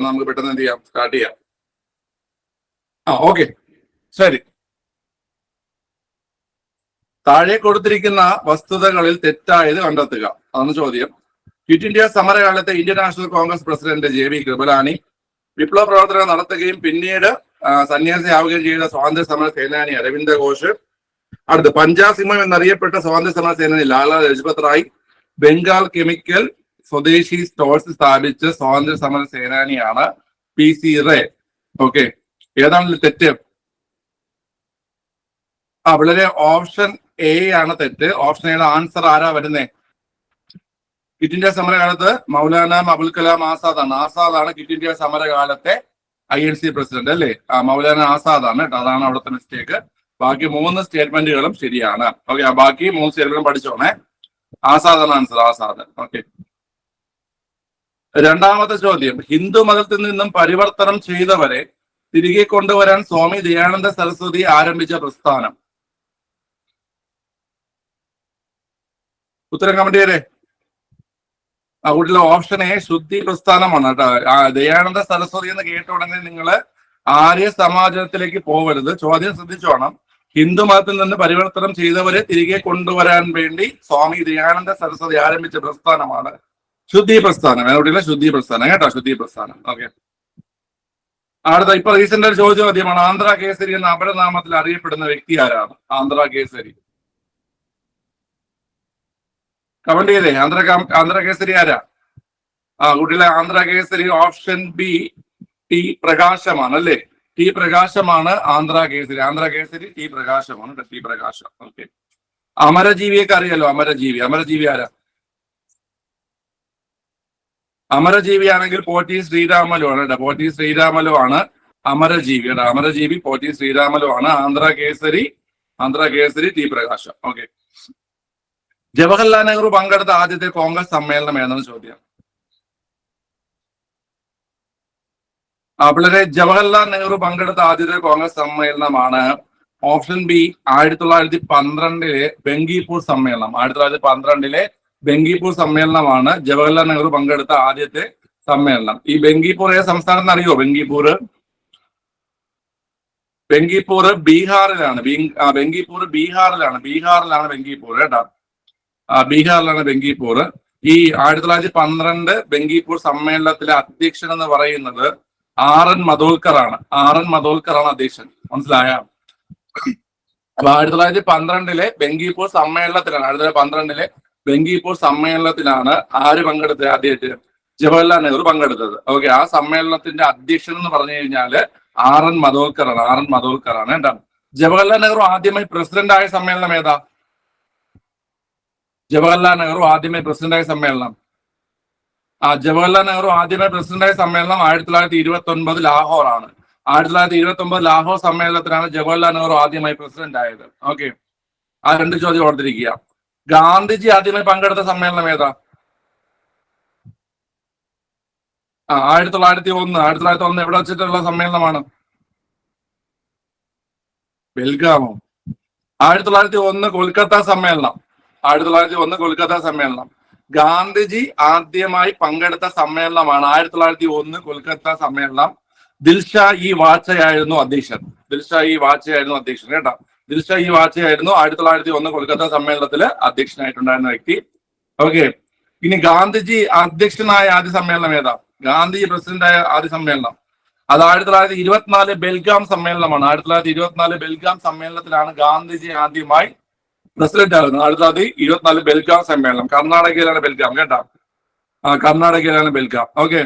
നമുക്ക് പെട്ടെന്ന് എന്ത് ചെയ്യാം, സ്റ്റാർട്ട് ചെയ്യാം. ഓക്കെ, ശരി. താഴെ കൊടുത്തിരിക്കുന്ന വസ്തുതകളിൽ തെറ്റായത് കണ്ടെത്തുക, അതാണ് ചോദ്യം. ക്വിറ്റ് ഇന്ത്യ സമരകാലത്തെ Indian National Congress president JV Kripalani, വിപ്ലവ പ്രവർത്തനം നടത്തുകയും പിന്നീട് സന്യാസിയാവുകയും ചെയ്ത സ്വാതന്ത്ര്യ സമര സേനാനി അരവിന്ദ ഘോഷ്. അടുത്ത് പഞ്ചാബ് സിംഹം എന്നറിയപ്പെട്ട സ്വാതന്ത്ര്യ സമര സേനാനി ലാലാ ലജ്പത് റായ്. ബംഗാൾ കെമിക്കൽ സ്വദേശി സ്റ്റോഴ്സ് സ്ഥാപിച്ച സ്വാതന്ത്ര്യ സമര സേനാനിയാണ് PC റേ. ഓക്കെ, ഏതാണ് തെറ്റ്? വളരെ ഓപ്ഷൻ A ആണ് തെറ്റ്. ഓപ്ഷൻ എയുടെ ആൻസർ ആരാ വരുന്നേ? ക്വിറ്റ് ഇന്ത്യ സമരകാലത്ത് മൗലാന അബുൽ കലാം ആസാദാണ്. ആസാദാണ് ക്വിറ്റ് ഇന്ത്യ സമരകാലത്തെ INC പ്രസിഡന്റ് അല്ലേ? മൗലാന ആസാദാണ് കേട്ടോ, അതാണ് അവിടുത്തെ മിസ്റ്റേക്ക്. ബാക്കി 3 സ്റ്റേറ്റ്മെന്റുകളും ശരിയാണ്. ഓക്കെ, ബാക്കി 3 സ്റ്റേറ്റ്മെന്റും പഠിച്ചോണേ. ആസാദാണ് ആൻസർ, ആസാദ്. ഓക്കെ, രണ്ടാമത്തെ ചോദ്യം. ഹിന്ദു മതത്തിൽ നിന്നും പരിവർത്തനം ചെയ്തവരെ തിരികെ കൊണ്ടുവരാൻ സ്വാമി ദയാനന്ദ സരസ്വതി ആരംഭിച്ച പ്രസ്ഥാനം. ഉത്തരം കമന്റ് ചെയ്തേ. കൂട്ടിലെ ഓപ്ഷൻ A ശുദ്ധി പ്രസ്ഥാനമാണ് കേട്ടോ. ദയാനന്ദ സരസ്വതി എന്ന് കേട്ട ഉടനെ നിങ്ങൾ ആര്യ സമാജത്തിലേക്ക് പോകരുത്. ചോദ്യം ശ്രദ്ധിച്ചോണം. ഹിന്ദു മതത്തിൽ നിന്ന് പരിവർത്തനം ചെയ്തവരെ തിരികെ കൊണ്ടുവരാൻ വേണ്ടി സ്വാമി ദയാനന്ദ സരസ്വതി ആരംഭിച്ച പ്രസ്ഥാനമാണ് ശുദ്ധി പ്രസ്ഥാനം. കുട്ടികളെ ശുദ്ധി പ്രസ്ഥാനം കേട്ടോ, ശുദ്ധി പ്രസ്ഥാനം. ഓക്കെ, അടുത്ത ഇപ്പൊ റീസെന്റ് ഒരു ചോദ്യമാണ്. ആന്ധ്ര കേസരി എന്ന അപരനാമത്തിൽ അറിയപ്പെടുന്ന വ്യക്തി ആരാണ്? ആന്ധ്ര കേസരി കമന്റ് ചെയ്തേ. ആന്ധ്ര കേസരി ആരാ? കുട്ടികളെ Andhra Kesari option B T പ്രകാശമാണ് അല്ലേ? T പ്രകാശമാണ് ആന്ധ്ര കേസരി. ആന്ധ്ര കേസരി T പ്രകാശമാണ്. T പ്രകാശം. ഓക്കെ, അമരജീവിയൊക്കെ അറിയാലോ. അമരജീവി ആരാ? അമരജീവി ആണെങ്കിൽ പോറ്റി ശ്രീരാമലു ആണ് കേട്ടോ. പോറ്റി ശ്രീരാമലു ആണ് അമരജീവി കേട്ടോ. അമരജീവി പോറ്റി ശ്രീരാമലു ആണ്. ആന്ധ്ര കേസരി T പ്രകാശം. ഓക്കെ, ജവഹർലാൽ നെഹ്റു പങ്കെടുത്ത ആദ്യത്തെ കോൺഗ്രസ് സമ്മേളനം ഏതാണ് ചോദ്യം? വളരെ ജവഹർലാൽ നെഹ്റു പങ്കെടുത്ത ആദ്യത്തെ കോൺഗ്രസ് സമ്മേളനമാണ് ഓപ്ഷൻ B 1912 ബംഗിപ്പൂർ സമ്മേളനം. 1912 ബംഗിപ്പൂർ സമ്മേളനമാണ് ജവഹർലാൽ നെഹ്റു പങ്കെടുത്ത ആദ്യത്തെ സമ്മേളനം. ഈ ബംഗിപ്പൂർ ഏത് സംസ്ഥാനത്ത് അറിയോ? ബംഗിപ്പൂർ ബീഹാറിലാണ്. ബീഹാറിലാണ് ബംഗിപ്പൂർ കേട്ടോ. ബീഹാറിലാണ് ബംഗിപ്പൂർ. ഈ 1912 ബംഗിപ്പൂർ സമ്മേളനത്തിലെ അധ്യക്ഷൻ എന്ന് പറയുന്നത് RN മധോൽക്കർ ആണ്. അധ്യക്ഷൻ. മനസ്സിലായ? അപ്പൊ 1912 ബംഗിപ്പൂർ സമ്മേളനത്തിലാണ് ആര് പങ്കെടുത്തത്? ആദ്യമായിട്ട് ജവഹർലാൽ നെഹ്റു പങ്കെടുത്തത്. ഓക്കെ, ആ സമ്മേളനത്തിന്റെ അധ്യക്ഷൻ എന്ന് പറഞ്ഞു കഴിഞ്ഞാല് RN മധോൽക്കർ ആണ്. എന്താണ് ജവഹർലാൽ നെഹ്റു ആദ്യമായി പ്രസിഡന്റ് ആയ സമ്മേളനം ഏതാ? ജവഹർലാൽ നെഹ്റു ആദ്യമായി പ്രസിഡന്റായ സമ്മേളനം 1929 ലാഹോറാണ്. 1929 ലാഹോർ സമ്മേളനത്തിലാണ് ജവഹർലാൽ നെഹ്റു ആദ്യമായി പ്രസിഡന്റ് ആയത്. ഓക്കെ, ആ 2 ചോദ്യം ഓർത്തിരിക്കുക. ഗാന്ധിജി ആദ്യമായി പങ്കെടുത്ത സമ്മേളനം ഏതാ? 1901 എവിടെ വെച്ചിട്ടുള്ള സമ്മേളനമാണ്? ബെൽഗാമോ? 1901 കൊൽക്കത്ത സമ്മേളനം. 1901 കൊൽക്കത്ത സമ്മേളനം. ഗാന്ധിജി ആദ്യമായി പങ്കെടുത്ത സമ്മേളനമാണ് 1901 കൊൽക്കത്ത സമ്മേളനം. ദിൽഷാ ഇ വാച്ചയായിരുന്നു അധ്യക്ഷൻ. കേട്ടോ. ദിൽഷാ ഇ വാച്ചയായിരുന്നു 1901 കൊൽക്കത്ത സമ്മേളനത്തില് അധ്യക്ഷനായിട്ടുണ്ടായിരുന്ന വ്യക്തി. ഓക്കെ, ഇനി ഗാന്ധിജി അധ്യക്ഷനായ ആദ്യ സമ്മേളനം ഏതാ? ഗാന്ധിജി പ്രസിഡന്റായ ആദ്യ സമ്മേളനം അത് 1924 ബെൽഗാം സമ്മേളനമാണ്. 1924 ബെൽഗാം സമ്മേളനത്തിലാണ് ഗാന്ധിജി ആദ്യമായി പ്രസിഡന്റ് ആകുന്നത്. 1924 ബെൽഗാം സമ്മേളനം. കർണാടകയിലാണ് ബെൽഗാം കേട്ടോ. കർണാടകയിലാണ് ബെൽഗാം. ഓക്കെ,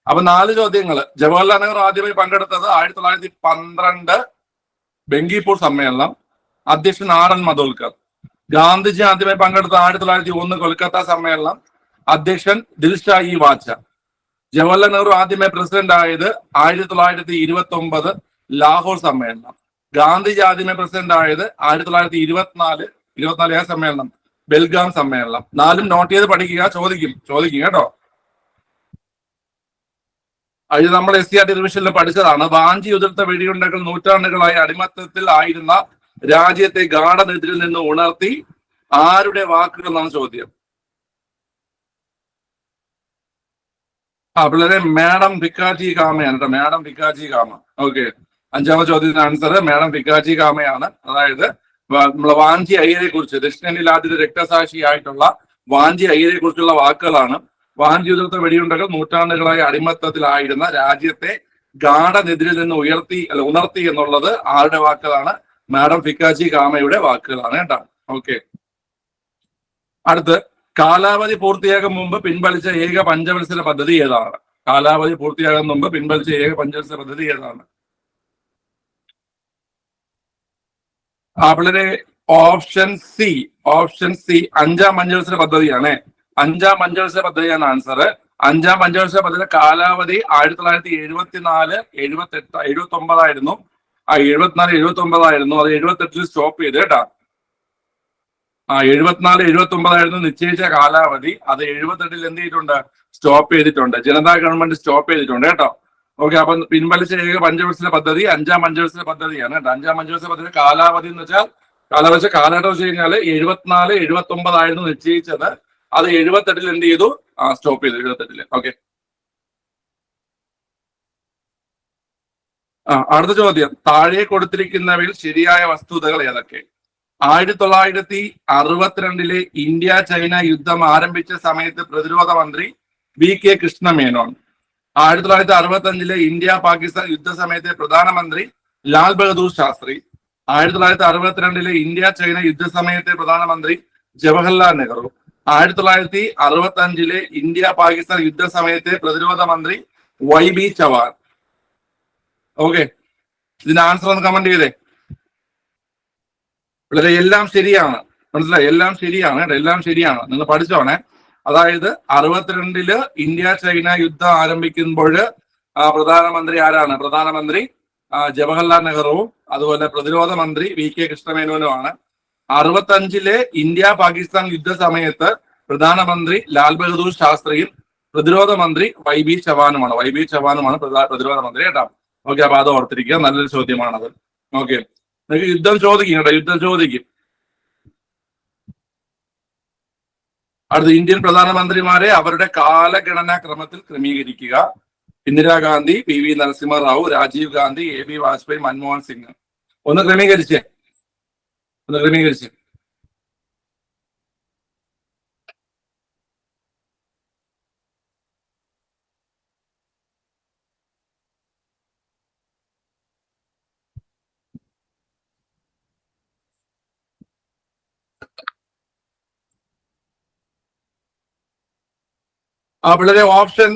അപ്പൊ 4 ചോദ്യങ്ങൾ. ജവഹർലാൽ നെഹ്റു ആദ്യമായി പങ്കെടുത്തത് 1912 ബംഗിപ്പൂർ സമ്മേളനം. അധ്യക്ഷൻ RN മധോൽക്കർ. ഗാന്ധിജി ആദ്യമായി പങ്കെടുത്തത് 1901 കൊൽക്കത്ത സമ്മേളനം. അധ്യക്ഷൻ ദിൽഷാ ഇ വാച്ച. ജവഹർലാൽ നെഹ്റു ആദ്യമായി പ്രസിഡന്റ് ആയത് 1929 ലാഹോർ സമ്മേളനം. ഗാന്ധിജി ആദ്യമായി പ്രസിഡന്റ് ആയത് 1924 സമ്മേളനം? ബെൽഗാം സമ്മേളനം. 4 നോട്ട് ചെയ്ത് പഠിക്കുക. ചോദിക്കും കേട്ടോ. അത് നമ്മൾ SCRT റിവിഷനിൽ പഠിച്ചതാണ്. വാഞ്ചി ഉതിർത്ത വെടിയുണ്ടകൾ നൂറ്റാണ്ടുകളായി അടിമത്തത്തിൽ ആയിരുന്ന രാജ്യത്തെ ഗാഠനിദ്രയിൽ നിന്ന് ഉണർത്തി ആരുടെ വാക്കുകൾ എന്നാണ് ചോദ്യം? പിള്ളേരെ മാഡം ഭിക്കാജി കാമയാണ് കേട്ടോ, മാഡം ഭിക്കാജി കാമ. ഓക്കെ, അഞ്ചാമത്തെ ചോദ്യത്തിന് ആൻസർ മാഡം ഭിക്കാജി കാമയാണ്. അതായത് നമ്മളെ വാഞ്ചി അയ്യരെ കുറിച്ച്, ദക്ഷിണേന്ത്യയിൽ ആദ്യത്തെ രക്തസാക്ഷിയായിട്ടുള്ള വാഞ്ചി അയ്യരെ കുറിച്ചുള്ള വാക്കുകളാണ്. വാഞ്ചി ഉതിർത്ത വെടിയുണ്ടകൾ നൂറ്റാണ്ടുകളായി അടിമത്തത്തിലായിരുന്ന രാജ്യത്തെ ഗാഠനെതിരിൽ നിന്ന് ഉണർത്തി എന്നുള്ളത് ആരുടെ വാക്കുകളാണ്? മാഡം ഭിക്കാജി കാമയുടെ വാക്കുകളാണ് കേട്ടോ. ഓക്കെ, അടുത്ത് കാലാവധി പൂർത്തിയാകും മുമ്പ് പിൻവലിച്ച ഏക പഞ്ചവത്സര പദ്ധതി ഏതാണ്? കാലാവധി പൂർത്തിയാകും മുമ്പ് പിൻവലിച്ച ഏക പഞ്ചവത്സര പദ്ധതി ഏതാണ്? പിള്ളേരെ ഓപ്ഷൻ സി അഞ്ചാം പഞ്ചവത്സര പദ്ധതിയാണ്. അഞ്ചാം പഞ്ചവത്സര പദ്ധതിയാണ് ആൻസർ. അഞ്ചാം പഞ്ചവത്സര പദ്ധതി കാലാവധി 1974, 78, 79 ആയിരുന്നു. 74, 79 ആയിരുന്നു. അത് 78 സ്റ്റോപ്പ് ചെയ്ത് കേട്ടാ. 74, 79 ആയിരുന്നു നിശ്ചയിച്ച കാലാവധി. അത് 78 എന്ത് ചെയ്തിട്ടുണ്ട്? സ്റ്റോപ്പ് ചെയ്തിട്ടുണ്ട്. ജനതാ ഗവൺമെന്റ് സ്റ്റോപ്പ് ചെയ്തിട്ടുണ്ട് കേട്ടോ. ഓക്കെ, അപ്പൊ പിൻവലിച്ച ഏക പഞ്ചവത്സര പദ്ധതി അഞ്ചാം പഞ്ചവത്സര പദ്ധതിയാണ് കേട്ടോ. അഞ്ചാം പഞ്ചവത്സര പദ്ധതി കാലാവധി എന്ന് വെച്ചാൽ കാലഘട്ടം വെച്ച് കഴിഞ്ഞാല് 74, 79 ആയിരുന്നു നിശ്ചയിച്ചത്. അത് 78 എന്ത് ചെയ്തു? സ്റ്റോപ്പ് ചെയ്തു 78. ഓക്കെ, അടുത്ത ചോദ്യം, താഴെ കൊടുത്തിരിക്കുന്നവയിൽ ശരിയായ വസ്തുതകൾ ഏതൊക്കെ? 1962 ഇന്ത്യ ചൈന യുദ്ധം ആരംഭിച്ച സമയത്ത് പ്രതിരോധ മന്ത്രി VK കൃഷ്ണമേനോൻ. 1965 ഇന്ത്യ പാകിസ്ഥാൻ യുദ്ധ സമയത്തെ പ്രധാനമന്ത്രി ലാൽ ബഹദൂർ ശാസ്ത്രി. 1962 ഇന്ത്യ ചൈന യുദ്ധ സമയത്തെ പ്രധാനമന്ത്രി ജവഹർലാൽ നെഹ്റു. 1965 ഇന്ത്യ പാകിസ്ഥാൻ യുദ്ധ സമയത്തെ പ്രതിരോധ മന്ത്രി YB ചവാൻ. ഓക്കെ, ഇതിന്റെ ആൻസർ ഒന്ന് കമന്റ് ചെയ്തേ. വളരെ എല്ലാം ശരിയാണ്, മനസ്സിലായി? എല്ലാം ശരിയാണ് കേട്ടോ, എല്ലാം ശരിയാണ്. നിങ്ങൾ പഠിച്ചോണേ. അതായത് 62 ഇന്ത്യ ചൈന യുദ്ധം ആരംഭിക്കുമ്പോൾ പ്രധാനമന്ത്രി ആരാണ്? പ്രധാനമന്ത്രി ജവഹർലാൽ നെഹ്റുവും അതുപോലെ പ്രതിരോധ മന്ത്രി VK കൃഷ്ണമേനോനുമാണ്. 65 ഇന്ത്യ പാകിസ്ഥാൻ യുദ്ധ സമയത്ത് പ്രധാനമന്ത്രി ലാൽ ബഹദൂർ ശാസ്ത്രിയും പ്രതിരോധ മന്ത്രി YB ചവാനുമാണ്. പ്രതിരോധ മന്ത്രി കേട്ടോ. ഓക്കെ, അപ്പൊ അത് ഓർത്തിരിക്കുക. നല്ലൊരു ചോദ്യമാണത്. ഓക്കെ, നിങ്ങൾക്ക് യുദ്ധം ചോദിക്കും കേട്ടോ, യുദ്ധം ചോദിക്കും. അടുത്ത, ഇന്ത്യൻ പ്രധാനമന്ത്രിമാരെ അവരുടെ കാലഗണനാ ക്രമത്തിൽ ക്രമീകരിക്കുക. Indira Gandhi, PV Narasimha Rao, Rajeev Gandhi, AB Vajpayee, Manmohan Singh. ഒന്ന് ക്രമീകരിച്ചേ. പിള്ളേരെ ഓപ്ഷൻ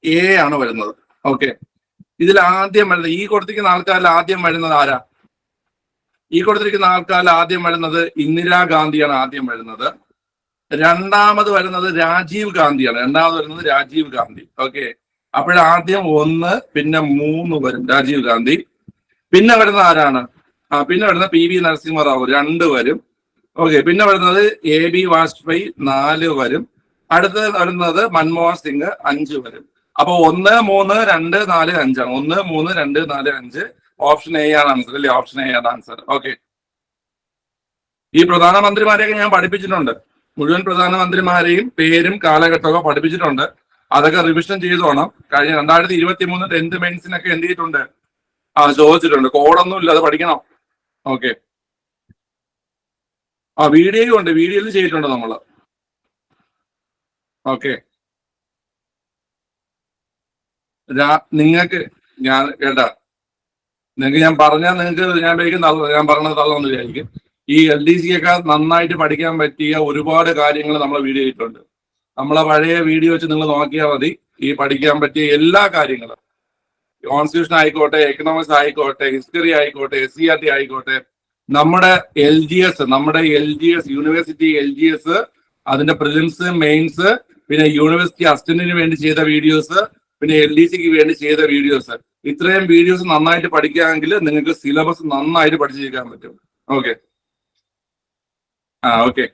A ആണ് വരുന്നത്. ഓക്കെ, ഇതിൽ ആദ്യം വരുന്നത്, ഈ കൊടുത്തിരിക്കുന്ന ആൾക്കാരിൽ ആദ്യം വരുന്നത് ആരാ? ഈ കൊടുത്തിരിക്കുന്ന ആൾക്കാരിൽ ആദ്യം വരുന്നത് ഇന്ദിരാഗാന്ധിയാണ് ആദ്യം വരുന്നത്. രണ്ടാമത് വരുന്നത് രാജീവ് ഗാന്ധിയാണ്. ഓക്കെ, അപ്പോഴാദ്യം 1, പിന്നെ 3 വരും രാജീവ് ഗാന്ധി. പിന്നെ വരുന്നത് ആരാണ്? പിന്നെ വരുന്നത് PV നരസിംഹറാവു 2 വരും. ഓക്കെ, പിന്നെ വരുന്നത് AB വാജ്പേയി 4 വരും. അടുത്തത് വരുന്നത് മൻമോഹൻ സിംഗ് 5 വരും. അപ്പൊ 1, 3, 2, 4, 5 ആണ്. 1, 3, 2, 4, 5. ഓപ്ഷൻ A ആണ് ആൻസർ അല്ലേ? ഓപ്ഷൻ A ആണ് ആൻസർ. ഓക്കെ, ഈ പ്രധാനമന്ത്രിമാരെയൊക്കെ ഞാൻ പഠിപ്പിച്ചിട്ടുണ്ട്. മുഴുവൻ പ്രധാനമന്ത്രിമാരെയും പേരും കാലഘട്ടമൊക്കെ പഠിപ്പിച്ചിട്ടുണ്ട്. അതൊക്കെ റിവിഷൻ ചെയ്തോണം. കഴിഞ്ഞ 2023 10th മെയിൻസിനൊക്കെ എന്ത് ചെയ്തിട്ടുണ്ട്? ചോദിച്ചിട്ടുണ്ട്. കോഡൊന്നും ഇല്ല, അത് പഠിക്കണം. ഓക്കെ, വീഡിയോയും ഉണ്ട്, വീഡിയോയിൽ ചെയ്തിട്ടുണ്ട് നമ്മള്. ഓക്കെ, നിങ്ങൾക്ക് ഞാൻ കേട്ടാ, നിങ്ങൾക്ക് ഞാൻ പറഞ്ഞാൽ നിങ്ങൾക്ക് ഞാൻ പറഞ്ഞത് തള്ളൊന്നും വിചാരിക്കും. ഈ LDC ഒക്കെ നന്നായിട്ട് പഠിക്കാൻ പറ്റിയ ഒരുപാട് കാര്യങ്ങൾ നമ്മളെ വീഡിയോ ചെയ്തിട്ടുണ്ട്. നമ്മളെ പഴയ വീഡിയോ വെച്ച് നിങ്ങൾ നോക്കിയാൽ മതി. ഈ പഠിക്കാൻ പറ്റിയ എല്ലാ കാര്യങ്ങളും, കോൺസ്റ്റിറ്റ്യൂഷൻ ആയിക്കോട്ടെ, എക്കണോമിക്സ് ആയിക്കോട്ടെ, ഹിസ്റ്ററി ആയിക്കോട്ടെ, SCERT ആയിക്കോട്ടെ, നമ്മുടെ LGS യൂണിവേഴ്സിറ്റി LGS, അതിന്റെ പ്രിലിംസ്, മെയിൻസ്, പിന്നെ യൂണിവേഴ്സിറ്റി അസിസ്റ്റന്റിന് വേണ്ടി ചെയ്ത വീഡിയോസ്, പിന്നെ LDCക്ക് വേണ്ടി ചെയ്ത വീഡിയോസ്. ഇത്രയും വീഡിയോസ് നന്നായിട്ട് പഠിക്കുകയാണെങ്കിൽ നിങ്ങൾക്ക് സിലബസ് നന്നായിട്ട് പഠിച്ചിരിക്കാൻ പറ്റും. ഓക്കെ, ഓക്കെ,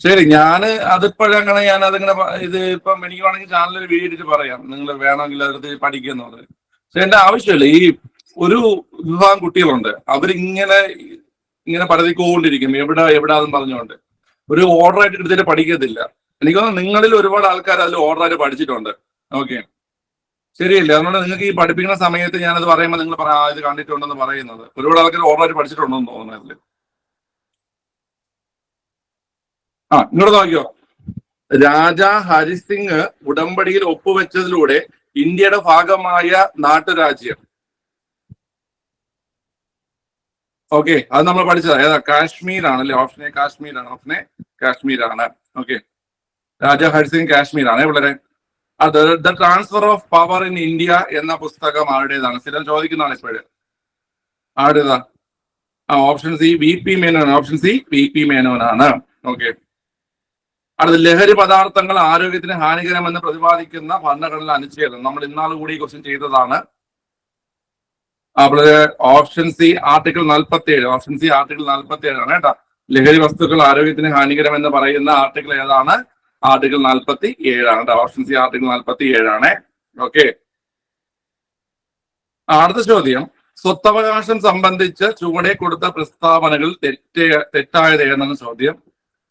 ശരി. അതിപ്പോഴങ്ങനെ ഇത് ഇപ്പം എനിക്ക് വേണമെങ്കിൽ ചാനലിൽ വീഡിയോ ഇട്ടിട്ട് പറയാം, നിങ്ങൾ വേണമെങ്കിൽ അതെടുത്ത് പഠിക്കുന്നുള്ളത്. പക്ഷെ എന്റെ ആവശ്യമില്ല. ഈ ഒരു വിഭാഗം കുട്ടികളുണ്ട്, അവരിങ്ങനെ പടതിക്കൊണ്ടിരിക്കും, എവിടാന്ന് പറഞ്ഞുകൊണ്ട് ഒരു ഓർഡർ ആയിട്ട് എടുത്തിട്ട് പഠിക്കത്തില്ല. എനിക്ക് തോന്നുന്നു നിങ്ങളിൽ ഒരുപാട് ആൾക്കാർ അതിൽ ഓർഡറായിട്ട് പഠിച്ചിട്ടുണ്ട്. ഓക്കെ, ശരിയല്ലേ? അതുകൊണ്ട് നിങ്ങൾക്ക് ഈ പഠിപ്പിക്കുന്ന സമയത്ത് ഞാനത് പറയുമ്പോൾ നിങ്ങൾ പറയാം ഇത് കണ്ടിട്ടുണ്ടെന്ന് പറയുന്നത്. ഒരുപാട് ആൾക്കാർ ഓർഡറായിട്ട് പഠിച്ചിട്ടുണ്ടെന്ന് തോന്നുന്നു അതിൽ. ഇങ്ങോട്ട് നോക്കിയോ. രാജാ ഹരിസിംഗ് ഉടമ്പടിയിൽ ഒപ്പുവെച്ചതിലൂടെ ഇന്ത്യയുടെ ഭാഗമായ നാട്ടുരാജ്യം. ഓക്കെ, അത് നമ്മൾ പഠിച്ചതാ. ഏതാ? കാശ്മീർ ആണല്ലേ? ഓപ്ഷൻ എ കാശ്മീരാണ്. ഓപ്ഷൻ എ കാശ്മീരാണ്. ഓക്കെ, രാജാ ഹരിസിംഗ് കാശ്മീരാണ് വളരെ. അത് the transfer of power in India എന്ന പുസ്തകം ആരുടേതാണ്? സ്ഥിരം ചോദിക്കുന്നതാണ് ഇപ്പോഴ്. ആരുടേതാ? Option C V P Menon. Option C V P മേനോനാണ്. ഓക്കെ, അടുത്ത ലഹരി പദാർത്ഥങ്ങൾ ആരോഗ്യത്തിന് ഹാനികരമെന്ന് പ്രതിപാദിക്കുന്ന ഭരണഘടന അനുച്ഛേദം. നമ്മൾ ഇന്നാൾ കൂടി ക്വസ്റ്റ്യൻ ചെയ്തതാണ്. അപ്പോൾ option C article 47. Option C article 47 ആണ് കേട്ടോ. ലഹരി വസ്തുക്കൾ ആരോഗ്യത്തിന് ഹാനികരമെന്ന് പറയുന്ന ആർട്ടിക്കിൾ ഏതാണ്? ആർട്ടിക്കിൾ 47 ആണ് കേട്ടോ. ഓപ്ഷൻ സി ആർട്ടിക്കിൾ 47 ആണ്. ഓക്കെ, അടുത്ത ചോദ്യം, സ്വത്തവകാശം സംബന്ധിച്ച് ചുവടെ കൊടുത്ത പ്രസ്താവനകൾ തെറ്റായത് ഏതെന്ന ചോദ്യം.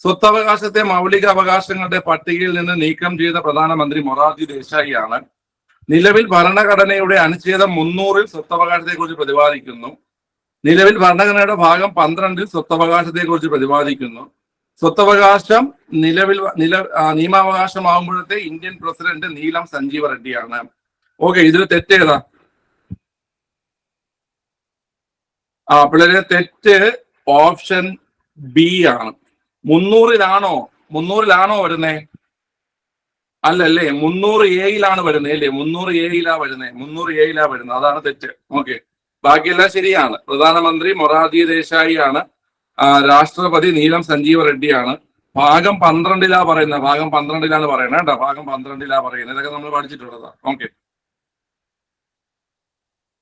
സ്വത്തവകാശത്തെ മൗലിക അവകാശങ്ങളുടെ പട്ടികയിൽ നിന്ന് നീക്കം ചെയ്ത പ്രധാനമന്ത്രി മൊറാർജി ദേശായി ആണ്. നിലവിൽ ഭരണഘടനയുടെ അനുച്ഛേദം 300 സ്വത്തവകാശത്തെ കുറിച്ച് പ്രതിപാദിക്കുന്നു. നിലവിൽ ഭരണഘടനയുടെ ഭാഗം 12 സ്വത്തവകാശത്തെ കുറിച്ച് പ്രതിപാദിക്കുന്നു. സ്വത്തവകാശം നിയമാവകാശമാകുമ്പോഴത്തെ ഇന്ത്യൻ പ്രസിഡന്റ് നീലം സഞ്ജീവ റെഡ്ഡിയാണ്. ഓക്കെ, ഇതിൽ തെറ്റേതാ? പിള്ളേരെ തെറ്റ് ഓപ്ഷൻ ബി ആണ്. 300-ലാണോ വരുന്നേ? അല്ലല്ലേ, 300A വരുന്നത് അല്ലേ? 300A വരുന്നത്. അതാണ് തെറ്റ്. ഓക്കെ, ബാക്കിയെല്ലാം ശരിയാണ്. പ്രധാനമന്ത്രി മൊറാർജി ദേശായി ആണ്. രാഷ്ട്രപതി നീലം സഞ്ജീവ റെഡ്ഡിയാണ്. ഭാഗം 12 പറയുന്നത്. ഭാഗം 12 പറയുന്നത് കേട്ടോ. ഭാഗം 12 പറയുന്നത്. ഇതൊക്കെ നമ്മൾ പഠിച്ചിട്ടുള്ളതാ. ഓക്കെ,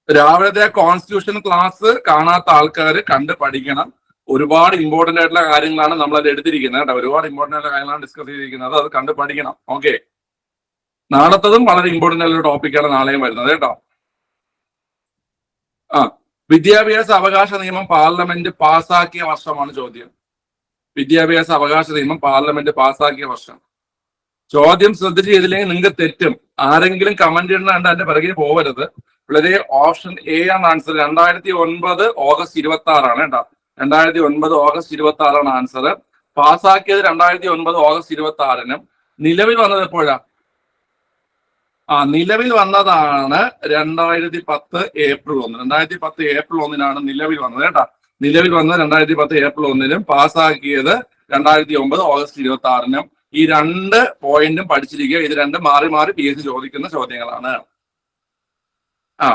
രാവിലത്തെ കോൺസ്റ്റിറ്റ്യൂഷൻ ക്ലാസ് കാണാത്ത ആൾക്കാർ കണ്ട് പഠിക്കണം. ഒരുപാട് ഇമ്പോർട്ടന്റ് ആയിട്ടുള്ള കാര്യങ്ങളാണ് നമ്മൾ അത് എടുത്തിരിക്കുന്നത് കേട്ടോ. ഒരുപാട് ഇമ്പോർട്ടന്റ് ആയിട്ടുള്ള കാര്യങ്ങളാണ് ഡിസ്കസ് ചെയ്തിരിക്കുന്നത്. അത് കണ്ട് പഠിക്കണം. ഓക്കെ, നാളത്തതും വളരെ ഇമ്പോർട്ടന്റ് ആയിട്ടുള്ള ടോപ്പിക്കാണ് നാളെയും വരുന്നത് കേട്ടോ. വിദ്യാഭ്യാസ അവകാശ നിയമം പാർലമെന്റ് പാസാക്കിയ വർഷമാണ് ചോദ്യം. വിദ്യാഭ്യാസ അവകാശ നിയമം പാർലമെന്റ് പാസാക്കിയ വർഷം. ചോദ്യം ശ്രദ്ധിച്ച് ചെയ്തില്ലെങ്കിൽ നിങ്ങൾക്ക് തെറ്റും. ആരെങ്കിലും കമന്റ് ഇടുന്നുണ്ട് അതിന്റെ പിറകെ പോകരുത്. വളരെ ഓപ്ഷൻ എ ആണ് ആൻസർ. 2009 ഓഗസ്റ്റ് 26 കേട്ടോ. 2009 ഓഗസ്റ്റ് 26 ആൻസർ. പാസ്സാക്കിയത് 2009 ഓഗസ്റ്റ് 26. നിലവിൽ വന്നത് എപ്പോഴാ? നിലവിൽ വന്നതാണ് 2010 ഏപ്രിൽ 1. 2010 ഏപ്രിൽ 1 നിലവിൽ വന്നത് കേട്ടോ. നിലവിൽ വന്നത് 2010 ഏപ്രിൽ 1. പാസ്സാക്കിയത് 2009 ഓഗസ്റ്റ് 26. ഈ 2 പോയിന്റും പഠിച്ചിരിക്കുക. ഇത് രണ്ടും മാറി മാറി PSC ചോദിക്കുന്ന ചോദ്യങ്ങളാണ്.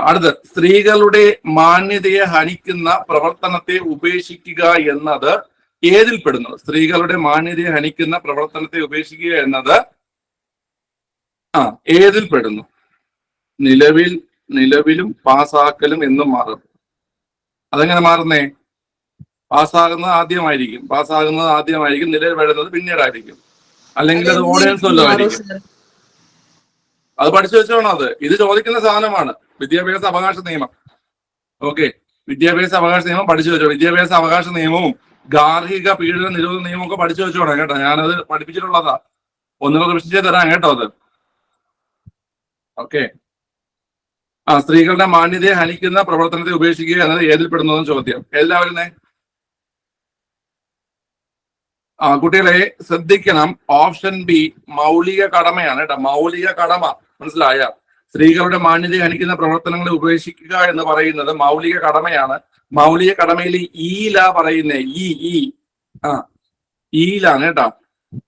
അടുത്ത്, സ്ത്രീകളുടെ മാന്യതയെ ഹനിക്കുന്ന പ്രവർത്തനത്തെ ഉപേക്ഷിക്കുക എന്നത് ഏതിൽ പെടുന്നു? സ്ത്രീകളുടെ മാന്യതയെ ഹനിക്കുന്ന പ്രവർത്തനത്തെ ഉപേക്ഷിക്കുക എന്നത് ഏതിൽ പെടുന്നു? നിലവിലും പാസ്സാക്കലും എന്നും മാറും. അതെങ്ങനെ മാറുന്നേ? പാസ്സാകുന്നത് ആദ്യമായിരിക്കും. നിലവിൽ വരുന്നത് പിന്നീടായിരിക്കും. അല്ലെങ്കിൽ അത് ഓർഡിനൻസ് വല്ലതും ആയിരിക്കും. അത് പഠിച്ചു വെച്ചോണം. ഇത് ചോദിക്കുന്ന സാധനമാണ്. വിദ്യാഭ്യാസ അവകാശ നിയമം. ഓക്കെ, വിദ്യാഭ്യാസ അവകാശ നിയമം പഠിച്ചു വെച്ചോ. വിദ്യാഭ്യാസ അവകാശ നിയമവും ഗാർഹിക പീഡന നിരോധന നിയമവും ഒക്കെ പഠിച്ചു വെച്ചോണം കേട്ടോ. ഞാനത് പഠിപ്പിച്ചിട്ടുള്ളതാ. ഒന്നുകൂടെ റിവിഷൻ ചെയ്ത് തരാം കേട്ടോ അത്. ഓക്കെ, സ്ത്രീകളുടെ മാന്യതയെ ഹനിക്കുന്ന പ്രവർത്തനത്തെ ഉപേക്ഷിക്കുക എന്നത് ഏതിൽ പെടുന്നതെന്ന് ചോദ്യം. എല്ലാവരും കുട്ടികളെ ശ്രദ്ധിക്കണം. ഓപ്ഷൻ ബി മൗലിക കടമയാണ് കേട്ടോ. മൗലിക കടമ മനസ്സിലായ? സ്ത്രീകളുടെ മാന്യതയെ ഹനിക്കുന്ന പ്രവർത്തനങ്ങളെ ഉപേക്ഷിക്കുക എന്ന് പറയുന്നത് മൗലിക കടമയാണ്. മൗലിക കടമയിൽ ഈലാ പറയുന്നേ. ഈലാണ് കേട്ടോ.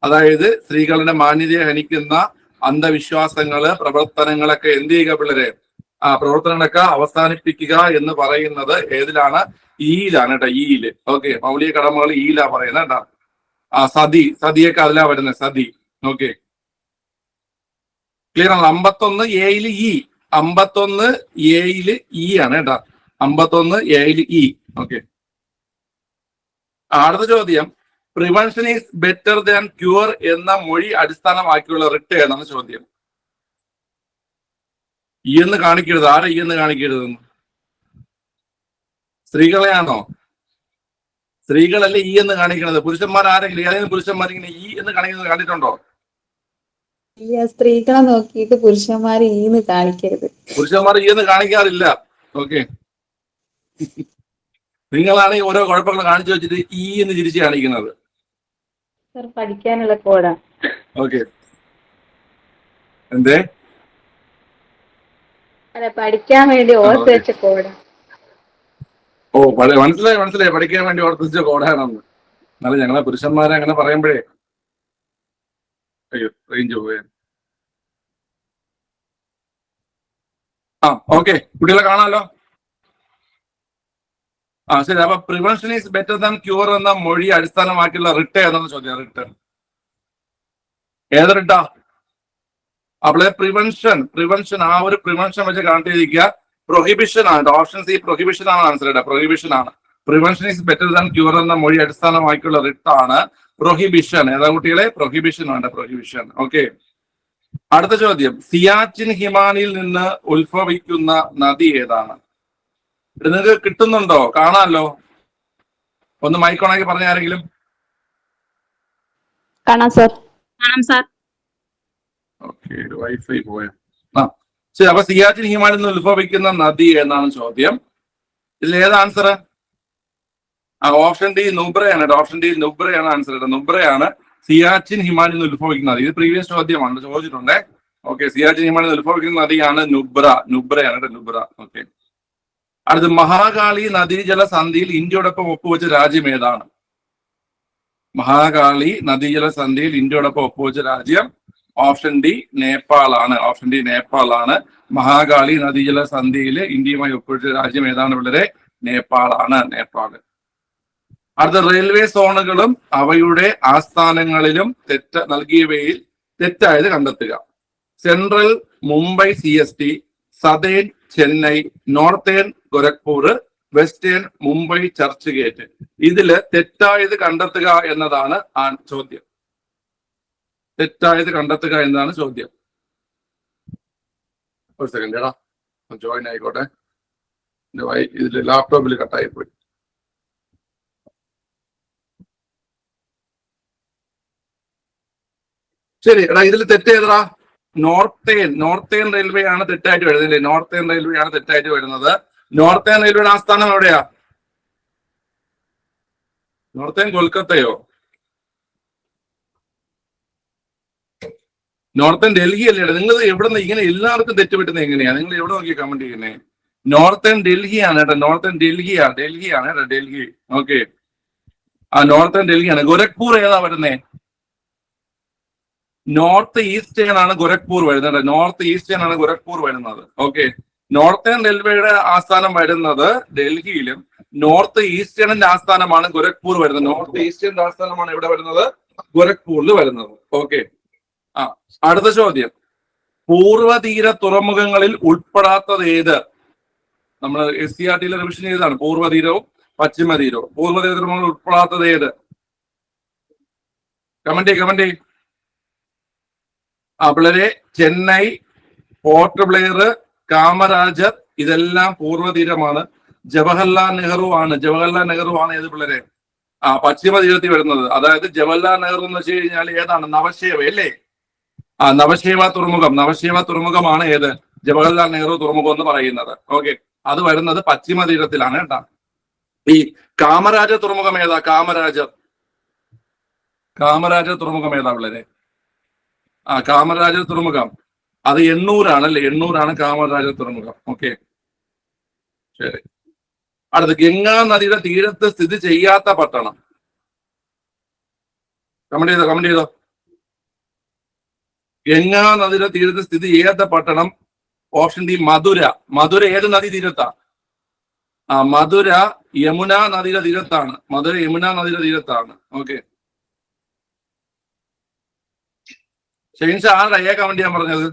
അതായത് സ്ത്രീകളുടെ മാന്യതയെ ഹനിക്കുന്ന അന്ധവിശ്വാസങ്ങള്, പ്രവർത്തനങ്ങളൊക്കെ എന്ത് ചെയ്യുക പിള്ളേരെ? പ്രവർത്തനങ്ങളൊക്കെ അവസാനിപ്പിക്കുക എന്ന് പറയുന്നത് ഏതിലാണ്? ഈലാണ് കേട്ടോ. ഈയില്. ഓക്കെ, മൗലിക കടമകൾ ഈലാ പറയുന്നത് കേട്ടോ. സതിയൊക്കെ അതിലാ വരുന്നത്. സതി. ഓക്കെ, ക്ലിയർ ആണ്. 51A E. 51A ഇ ആണ് കേട്ടോ. 51A E. ഓക്കെ, അടുത്ത ചോദ്യം, prevention is better than cure എന്ന മൊഴി അടിസ്ഥാനമാക്കിയുള്ള റിട്ട് എന്നാണ് ചോദ്യം. എന്ന് കാണിക്കരുത്. ആരെ എന്ന് കാണിക്കരുത്? സ്ത്രീകളെയാണോ? സ്ത്രീകളല്ലേ എന്ന് കാണിക്കണത്. പുരുഷന്മാർ ആരെങ്കിലും ഏതെങ്കിലും പുരുഷന്മാർ ഇങ്ങനെ എന്ന് കാണിക്കുന്നത് കണ്ടിട്ടുണ്ടോ? ഇല്ല, സ്ത്രീകളെ നോക്കിയിട്ട് പുരുഷന്മാർ ഈന്ന് കാണിക്കരുത്. പുരുഷന്മാർ ഈ എന്ന് കാണിക്കാറില്ല. ഓക്കെ, നിങ്ങളാണ് ഈ ഓരോ കുഴപ്പങ്ങൾ കാണിച്ചു വെച്ചിട്ട് ഈ എന്ന് ചിരിച്ച് കാണിക്കുന്നത്. സർ, പഠിക്കാനുള്ള കോഡാ. ഓക്കെ, എന്തേ? അല്ല, പഠിക്കാൻ വേണ്ടി ഓർത്ത് വെച്ച കോഡാ. ഓ, മനസ്സിലായി മനസ്സിലായി, പഠിക്കാൻ വേണ്ടി ഓർത്തിച്ച കോടാണെന്ന്. എന്നാലും ഞങ്ങളെ പുരുഷന്മാരെ അങ്ങനെ പറയുമ്പോഴേ, അയ്യോ റേഞ്ച് പോയേ. ഓക്കെ, കുട്ടികളെ കാണാമല്ലോ. ശരി. അപ്പൊ prevention is better than cure എന്ന മൊഴി അടിസ്ഥാനമാക്കിയുള്ള റിട്ട് ഏതെന്ന് ചോദ്യം. റിട്ട് ഏത് റിട്ടാ? അവളെ പ്രിവെൻഷൻ ആ ഒരു പ്രിവെൻഷൻ വെച്ച് കാണിച്ചിരിക്കുക. പ്രൊഹിബിഷൻ ആണ്. ഓപ്ഷൻ സി പ്രൊഹിബിഷൻ ആണ് ആൻസർ. പ്രൊഹിബിഷൻ ആണ്. Prevention is better than cure എന്ന മൊഴി അടിസ്ഥാനമാക്കിയുള്ള റിട്ടാണ് പ്രൊഹിബിഷൻ. ഏതാ കുട്ടികളെ? പ്രൊഹിബിഷൻ ആണ്. പ്രൊഹിബിഷൻ. ഓക്കെ, അടുത്ത ചോദ്യം. സിയാച്ചിൻ ഹിമാനിയിൽ നിന്ന് ഉത്ഭവിക്കുന്ന നദി ഏതാണ്? നിങ്ങൾക്ക് കിട്ടുന്നുണ്ടോ? കാണാമല്ലോ. ഒന്ന് മൈക്ക് ഓണാക്കി പറഞ്ഞ ആരെങ്കിലും. കാണാം സാർ. കാണാം സാർ. ഓക്കെ, വൈഫൈ പോയ. ശരി. അപ്പൊ സിയാച്ചിൻ ഹിമാനിൽ നിന്ന് ഉത്ഭവിക്കുന്ന നദി എന്നാണ് ചോദ്യം. ഇതിൽ ഏത് ആൻസർ? ഓപ്ഷൻ ഡി നുബ്രയാണ്. ഓപ്ഷൻ ഡി നുബ്രയാണ് ആൻസർ. നുബ്രയാണ് സിയാച്ചിൻ ഹിമാനിൽ നിന്ന് ഉത്ഭവിക്കുന്നത്. ഇത് പ്രീവിയസ് ചോദ്യമാണ്, ചോദിച്ചിട്ടുണ്ടേ. ഓക്കെ, സിയാച്ചിൻ ഹിമാനിൽ നിന്ന് ഉത്ഭവിക്കുന്ന നദിയാണ് നുബ്രയാണ്. നുബ്ര. ഓക്കെ, അടുത്ത് മഹാകാളി നദീജല സന്ധിയിൽ ഇന്ത്യയോടൊപ്പം ഒപ്പുവെച്ച രാജ്യം ഏതാണ്? മഹാകാളി നദീജല സന്ധിയിൽ ഇന്ത്യയോടൊപ്പം ഒപ്പുവെച്ച രാജ്യം ഓപ്ഷൻ ഡി നേപ്പാളാണ്. ഓപ്ഷൻ ഡി നേപ്പാളാണ്. മഹാകാളി നദീജല സന്ധിയിൽ ഇന്ത്യയുമായി ഒപ്പുവെച്ച രാജ്യം ഏതാണ്? വളരെ നേപ്പാളാണ്. നേപ്പാള്. അടുത്ത റെയിൽവേ സോണുകളും അവയുടെ ആസ്ഥാനങ്ങളിലും നൽകിയവയിൽ തെറ്റായത് കണ്ടെത്തുക. Central Mumbai CST, southern Chennai, northern Gorakhpur, western Mumbai church gate. ഇതില് തെറ്റായത് കണ്ടെത്തുക എന്നതാണ് ചോദ്യം. തെറ്റായത് കണ്ടെത്തുക എന്നതാണ് ചോദ്യം. ഒരു സെക്കൻഡ് ഏടാ, ജോയിൻ ആയിക്കോട്ടെ. ഇതില് ലാപ്ടോപ്പിൽ കട്ടായി പോയി. ശരി എടാ, ഇതിൽ തെറ്റേതാ? നോർത്തേൺ റെയിൽവേ ആണ് തെറ്റായിട്ട് വരുന്നത്. നോർത്തേൺ റെയിൽവേ ആണ് തെറ്റായിട്ട് വരുന്നത്. നോർത്തേൺ റെയിൽവേയുടെ ആസ്ഥാനം എവിടെയാ? നോർത്തേൺ കൊൽക്കത്തയോ? നോർത്തേൺ ഡൽഹി അല്ലേ? നിങ്ങൾ എവിടെ നിന്ന് ഇങ്ങനെ എല്ലാവർക്കും തെറ്റുപറ്റുന്നത് എങ്ങനെയാ? നിങ്ങൾ എവിടെ നോക്കി കമന്റ് ചെയ്യുന്നേ? നോർത്തേൺ ഡൽഹിയാണ് കേട്ടോ. നോർത്തേൺ ഡൽഹിയാണ് കേട്ടോ. ഡൽഹി. ഓക്കെ, നോർത്തേൺ ഡൽഹിയാണ്. ഗോരഖ്പൂർ ഏതാ വരുന്നേ? നോർത്ത് ഈസ്റ്റേൺ ആണ് ഗോരഖ്പൂർ വരുന്നത്. നോർത്ത് ഈസ്റ്റേൺ ആണ് ഗോരഖ്പൂർ വരുന്നത്. ഓക്കെ, നോർത്തേൺ റെയിൽവേയുടെ ആസ്ഥാനം വരുന്നത് ഡൽഹിയിലും നോർത്ത് ഈസ്റ്റേണിന്റെ ആസ്ഥാനമാണ് ഗോരഖ്പൂർ വരുന്നത്. നോർത്ത് ഈസ്റ്റേണിന്റെ ആസ്ഥാനമാണ് ഇവിടെ വരുന്നത്, ഗോരഖ്പൂരിൽ വരുന്നത്. ഓക്കെ, അടുത്ത ചോദ്യം. പൂർവ്വതീര തുറമുഖങ്ങളിൽ ഉൾപ്പെടാത്തത് ഏത്? നമ്മൾ SCERT റിവിഷൻ ചെയ്തതാണ്. പൂർവ്വതീരവും പശ്ചിമതീരവും. പൂർവ്വതീര തുറമുഖങ്ങളിൽ ഉൾപ്പെടാത്തത് ഏത്? കമന്റ്. വളരെ ചെന്നൈ, പോർട്ട് ബ്ലെയർ, കാമരാജർ ഇതെല്ലാം പൂർവ്വതീരമാണ്. ജവഹർലാൽ നെഹ്റു ആണ് ഏത് പിള്ളേരെ? പശ്ചിമ തീരത്തിൽ വരുന്നത്. അതായത് ജവഹർലാൽ നെഹ്റു എന്ന് വെച്ച് കഴിഞ്ഞാൽ ഏതാണ്? നവശേവ അല്ലേ? നവശേവ തുറമുഖമാണ് ഏത്? ജവഹർലാൽ നെഹ്റു തുറമുഖം എന്ന് പറയുന്നത്. ഓക്കെ, അത് വരുന്നത് പശ്ചിമ തീരത്തിലാണ് കേട്ടാ. ഈ കാമരാജർ തുറമുഖം ഏതാ? കാമരാജർ തുറമുഖം ഏതാ പിള്ളേരെ? കാമരാജർ തുറമുഖം അത് എണ്ണൂരാണല്ലേ? എണ്ണൂരാണ് കാമരാജർ തുറമുഖം. ഓക്കെ, ശരി. അടുത്ത് ഗംഗാ നദിയുടെ തീരത്ത് സ്ഥിതി ചെയ്യാത്ത പട്ടണം. കമന്റ് ചെയ്തോ. ഗംഗാ നദിയുടെ തീരത്ത് സ്ഥിതി ചെയ്യാത്ത പട്ടണം ഓപ്ഷൻ ഡി മധുര ഏത് നദി തീരത്താ? മധുര യമുന നദിയുടെ തീരത്താണ്. ഓക്കെ, ഷെയ്ൻസ് ആരുടെ കമന്റ് ചെയ്യാൻ പറഞ്ഞത്?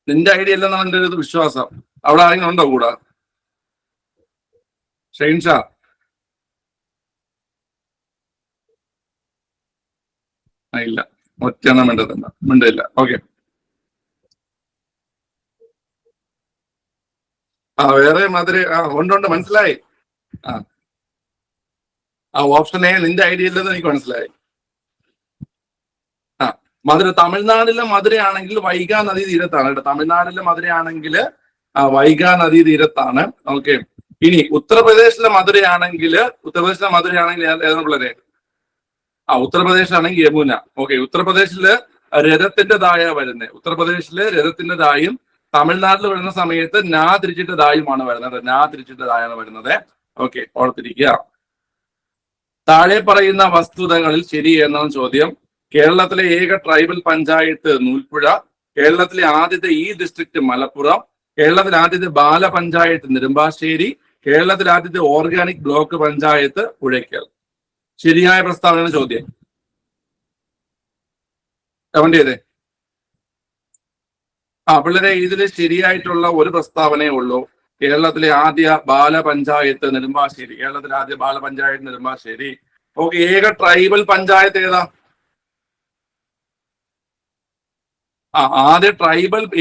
നിന്റെ ഐഡിയ അല്ലെന്നാണ് എന്റെ ഒരു വിശ്വാസം. അവിടെ ആരെങ്കിലും ഉണ്ടോ കൂടെ? ഷെയ്ൻഷാ ഇല്ല, ഒറ്റയെണ്ണം മിണ്ടില്ല. ഓക്കെ, വേറെ മധുര ഉണ്ട്, മനസ്സിലായി. ഓപ്ഷൻ എ നിന്റെ ഐഡിയ ഇല്ലെന്ന് എനിക്ക് മനസ്സിലായി. മധുര, തമിഴ്നാട്ടിലെ മധുരയാണെങ്കിൽ വൈഗാ നദീ തീരത്താണ് കേട്ടോ. തമിഴ്നാട്ടിലെ മധുരയാണെങ്കിൽ വൈഗാ നദീ തീരത്താണ്. ഓക്കെ. ഇനി ഉത്തർപ്രദേശിലെ മധുരയാണെങ്കിൽ ഏതാണ് പിള്ളേരെ? ഉത്തർപ്രദേശ് യമുന. ഓക്കെ. ഉത്തർപ്രദേശില് രഥത്തിന്റെ ദായ വരുന്നത്. ഉത്തർപ്രദേശില് രഥത്തിന്റെ ദായും തമിഴ്നാട്ടിൽ വരുന്ന സമയത്ത് നാ തിരിച്ചിട്ട് ദായുമാണ് വരുന്നത്. നാ തിരിച്ചിട്ട് ദായാണ് വരുന്നത്. ഓക്കെ, ഓർത്തിരിക്കുക. താഴെ പറയുന്ന വസ്തുതകളിൽ ശരി എന്നാണ് ചോദ്യം. കേരളത്തിലെ ഏക ട്രൈബൽ പഞ്ചായത്ത് നൂൽപ്പുഴ, കേരളത്തിലെ ആദ്യത്തെ ഈ ഡിസ്ട്രിക്ട് മലപ്പുറം, കേരളത്തിലെ ആദ്യത്തെ ബാല പഞ്ചായത്ത് നെടുമ്പാശ്ശേരി, കേരളത്തിലെ ആദ്യത്തെ ഓർഗാനിക് ബ്ലോക്ക് പഞ്ചായത്ത് പുഴയ്ക്കൽ. ശരിയായ പ്രസ്താവനയാണ് ചോദ്യം. കമന്റ് ചെയ്തേ. പിള്ളേരെ, ഇതിൽ ശരിയായിട്ടുള്ള ഒരു പ്രസ്താവനയേ ഉള്ളൂ. കേരളത്തിലെ ആദ്യ ബാല പഞ്ചായത്ത് നെടുമ്പാശ്ശേരി. കേരളത്തിലെ ആദ്യ ബാല പഞ്ചായത്ത് നെടുമ്പാശ്ശേരി. ഓക്കെ. ഏക ട്രൈബൽ പഞ്ചായത്ത് ഏതാ?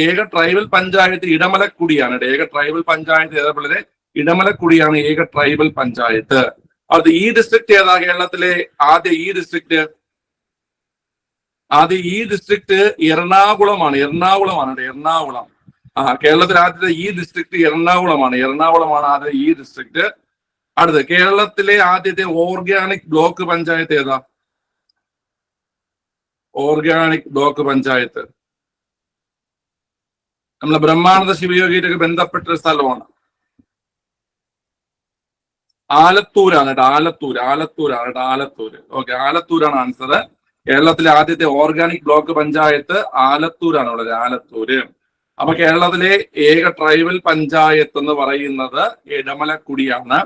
ഏക ട്രൈബൽ പഞ്ചായത്ത് ഇടമലക്കുടിയാണ്. ഏക ട്രൈബൽ പഞ്ചായത്ത് ഏതാ പിള്ളേരെ? ഇടമലക്കുടിയാണ് ഏക ട്രൈബൽ പഞ്ചായത്ത്. അത് ഈ ഡിസ്ട്രിക്ട് ഏതാ? കേരളത്തിലെ ആദ്യ ഈ ഡിസ്ട്രിക്ട് എറണാകുളമാണ്. എറണാകുളം. കേരളത്തിലെ ആദ്യത്തെ ഈ ഡിസ്ട്രിക്ട് എറണാകുളമാണ്. ആദ്യ ഈ ഡിസ്ട്രിക്ട്. അടുത്ത് കേരളത്തിലെ ആദ്യത്തെ ഓർഗാനിക് ബ്ലോക്ക് പഞ്ചായത്ത് ഏതാ? ഓർഗാനിക് ബ്ലോക്ക് പഞ്ചായത്ത് നമ്മളെ ബ്രഹ്മാനന്ദ ശിവയോഗിയിട്ടൊക്കെ ബന്ധപ്പെട്ട ഒരു സ്ഥലമാണ്. ആലത്തൂരാണ് കേട്ടോ. ആലത്തൂര്. ഓക്കെ, ആലത്തൂരാണ് ആൻസർ. കേരളത്തിലെ ആദ്യത്തെ ഓർഗാനിക് ബ്ലോക്ക് പഞ്ചായത്ത് ആലത്തൂരാണ് ഉള്ളത്. ആലത്തൂര്. അപ്പൊ കേരളത്തിലെ ഏക ട്രൈബൽ പഞ്ചായത്ത് എന്ന് പറയുന്നത് ഇടമലക്കുടിയാണ്.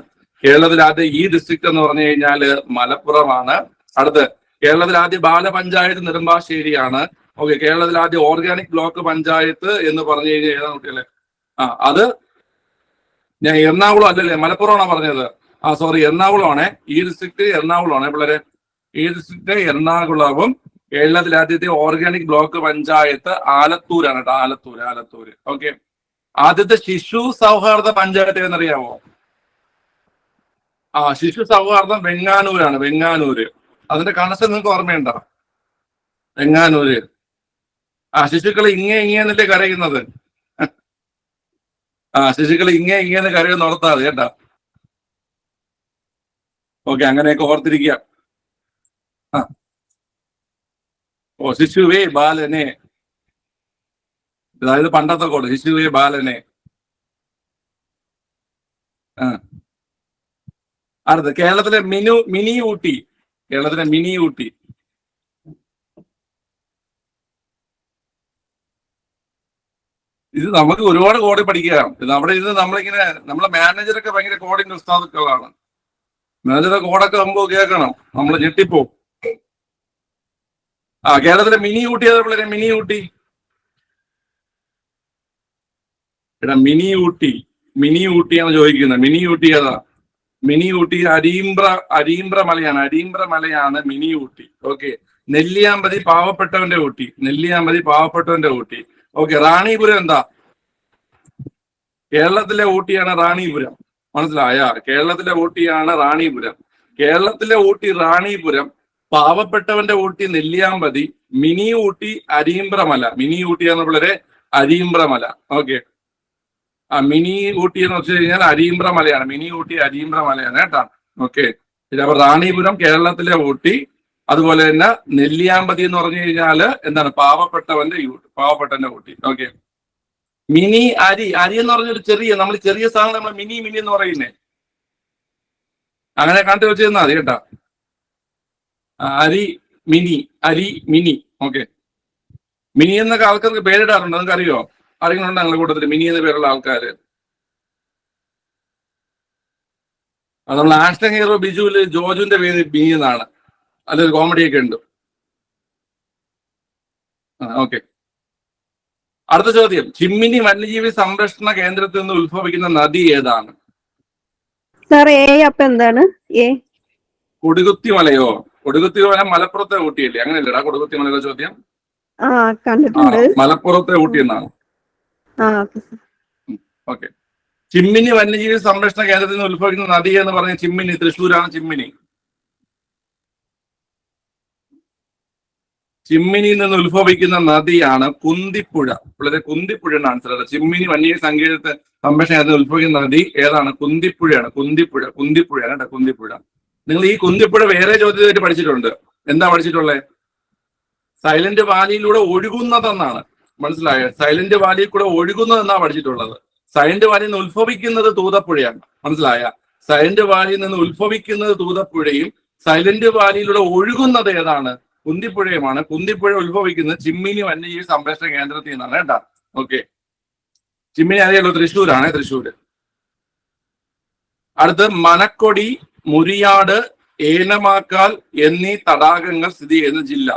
കേരളത്തിലെ ആദ്യ ഈ ഡിസ്ട്രിക്ട് എന്ന് പറഞ്ഞു കഴിഞ്ഞാല് മലപ്പുറമാണ്. അടുത്ത് കേരളത്തിലെ ആദ്യ ബാല പഞ്ചായത്ത് നെടുമ്പാശ്ശേരിയാണ്. ഓക്കെ. കേരളത്തിലെ ആദ്യ ഓർഗാനിക് ബ്ലോക്ക് പഞ്ചായത്ത് എന്ന് പറഞ്ഞു കഴിഞ്ഞാൽ ഏതാണ് കുട്ടികളെ? അത് ഞാൻ എറണാകുളം അല്ലല്ലേ, മലപ്പുറമാണോ പറഞ്ഞത്? സോറി, എറണാകുളമാണേ. ഈ ഡിസ്ട്രിക്ട് എറണാകുളമാണേ പിള്ളേരെ. ഈ ഡിസ്ട്രിക്ട് എറണാകുളവും കേരളത്തിലെ ആദ്യത്തെ ഓർഗാനിക് ബ്ലോക്ക് പഞ്ചായത്ത് ആലത്തൂരാണ് കേട്ടോ. ആലത്തൂര്. ഓക്കെ. ആദ്യത്തെ ശിശു സൗഹാർദ്ദ പഞ്ചായത്ത് എന്നറിയാമോ? ശിശു സൗഹാർദ്ദം വെങ്ങാനൂര്. അതിന്റെ കണക്ഷൻ നിങ്ങൾക്ക് ഓർമ്മയുണ്ടോ? വെങ്ങാനൂര്. ശിശുക്കൾ ഇങ്ങേന്നല്ലേ കരയുന്നത്. ശിശുക്കൾ ഇങ്ങേന്ന് കരയുന്ന ഓർത്താതെ കേട്ടാ. ഓക്കെ, അങ്ങനെയൊക്കെ ഓർത്തിരിക്കുക. ശിശുവേ ബാലനെ, അതായത് പണ്ടത്തെ കോഡ് ശിശുവേ ബാലനെ. അടുത്ത് കേരളത്തിലെ മിനി ഊട്ടി. ഇത് നമുക്ക് ഒരുപാട് കോഡിൽ പഠിക്കുകയാണ്. നമ്മുടെ ഇത് നമ്മളെ മാനേജറൊക്കെ ഭയങ്കര കോഡിന്റെ ഉസ്താദുക്കളാണ്. മാനേജറെ കോഡൊക്കെ നമുക്ക് കേൾക്കണം, നമ്മൾ ഞെട്ടിപ്പോ. കേരളത്തിലെ മിനി ഊട്ടി ഏതാ പിള്ളേരെ? മിനി ഊട്ടിയാണ് ചോദിക്കുന്നത്. മിനി ഊട്ടി ഏതാ? മിനി ഊട്ടി അരീമ്പ്ര മലയാണ് മിനി ഊട്ടി. ഓക്കെ. നെല്ലിയാമ്പതി പാവപ്പെട്ടവന്റെ ഊട്ടി. ഓക്കെ. റാണിപുരം എന്താ? കേരളത്തിലെ ഊട്ടിയാണ് റാണിപുരം. മനസ്സിലായ? കേരളത്തിലെ ഊട്ടിയാണ് റാണിപുരം. കേരളത്തിലെ ഊട്ടി റാണിപുരം, പാവപ്പെട്ടവന്റെ ഊട്ടി നെല്ലിയാമ്പതി, മിനി ഊട്ടി അരീമ്പ്രമല. മിനി ഊട്ടിയാണ് പിള്ളേരെ അരീമ്പ്രമല. ഓക്കെ. മിനി ഊട്ടി എന്ന് വെച്ച് കഴിഞ്ഞാൽ അരീമ്പ്രമലയാണ്. മിനി ഊട്ടി അരീമ്പ്രമലയാണ് കേട്ടാ. ഓക്കെ. അപ്പൊ റാണിപുരം കേരളത്തിലെ ഊട്ടി. അതുപോലെ തന്നെ നെല്ലിയാമ്പതി എന്ന് പറഞ്ഞു കഴിഞ്ഞാല് എന്താണ്? പാവപ്പെട്ടവന്റെ ഊട്ടി. ഓക്കെ. മിനി അരി എന്ന് പറഞ്ഞൊരു നമ്മൾ ചെറിയ സാധനം നമ്മൾ മിനി എന്ന് പറയുന്നേ. അങ്ങനെ കണ്ടു വെച്ചിരുന്നാ മതി കേട്ടാ. അരി മിനി. ഓക്കെ. മിനി എന്നൊക്കെ ആൾക്കാർക്ക് പേരിടാറുണ്ട്, നിങ്ങൾക്ക് അറിയോ? ആരെങ്കിലും ഉണ്ടോ നിങ്ങളുടെ കൂട്ടത്തിൽ മിനി എന്ന പേരുള്ള ആൾക്കാര്? നമ്മൾ ആക്ഷൻ ഹീറോ ബിജുവില് ജോജുവിന്റെ പേര് മിനി എന്നാണ്. അതിലൊരു കോമഡിയൊക്കെ ഉണ്ട്. ഓക്കെ. അടുത്ത ചോദ്യം. ചിമ്മിനി വന്യജീവി സംരക്ഷണ കേന്ദ്രത്തിൽ നിന്ന് ഉത്ഭവിക്കുന്ന നദി ഏതാണ്? എന്താണ്? കൊടുകുത്തിമലയോ? കൊടുകുത്തിമല മലപ്പുറത്തെ ഊട്ടിയല്ലേ? അങ്ങനെയല്ലേടാ കൊടുകുത്തിമലയുടെ ചോദ്യം? കണ്ടിട്ടുണ്ട്. മലപ്പുറത്തെ ഊട്ടി എന്നാണ്. ഓക്കെ. ചിമ്മിനി വന്യജീവി സംരക്ഷണ കേന്ദ്രത്തിൽ നിന്ന് ഉത്ഭവിക്കുന്ന നദി എന്ന് പറഞ്ഞ ചിമ്മിനി തൃശ്ശൂരാണ്. ചിമ്മിനിയിൽ നിന്ന് ഉത്ഭവിക്കുന്ന നദിയാണ് കുന്തിപ്പുഴ. വളരെ കുന്തിപ്പുഴയാണ് ആൻസർ അല്ല. ചിമ്മിനി വന്യജീവി സങ്കേതത്തെ സംരക്ഷണത്തിൽ ഉത്ഭവിക്കുന്ന നദി ഏതാണ്? കുന്തിപ്പുഴയാണ്. കുന്തിപ്പുഴയാണ് കേട്ടോ, കുന്തിപ്പുഴ. നിങ്ങൾ ഈ കുന്തിപ്പുഴ വേറെ ചോദ്യമായിട്ട് പഠിച്ചിട്ടുണ്ട്. എന്താ പഠിച്ചിട്ടുള്ളത്? സൈലന്റ് വാലിയിലൂടെ ഒഴുകുന്നതെന്നാണ്. മനസ്സിലായോ? സൈലന്റ് വാലിയിൽ കൂടെ ഒഴുകുന്നതെന്നാണ് പഠിച്ചിട്ടുള്ളത്. സൈലന്റ് വാലിയിൽ നിന്ന് ഉത്ഭവിക്കുന്നത് തൂതപ്പുഴയാണ്. മനസ്സിലായ? സൈലന്റ് വാലിയിൽ നിന്ന് ഉത്ഭവിക്കുന്നത് തൂതപ്പുഴയും സൈലന്റ് വാലിയിലൂടെ ഒഴുകുന്നത് ഏതാണ്? കുന്തിപ്പുഴയുമാണ്. കുന്തിപ്പുഴ ഉത്ഭവിക്കുന്നത് ചിമ്മിനി വന്യജീവി സംരക്ഷണ കേന്ദ്രത്തിൽ നിന്നാണ് കേട്ടാ. ഓക്കെ, ചിമ്മിനി അറിയാലോ, തൃശ്ശൂരാണ്, തൃശ്ശൂര്. അടുത്ത് മനക്കൊടി, മുരിയാട്, ഏനമാക്കാൽ എന്നീ തടാകങ്ങൾ സ്ഥിതി ചെയ്യുന്ന ജില്ല.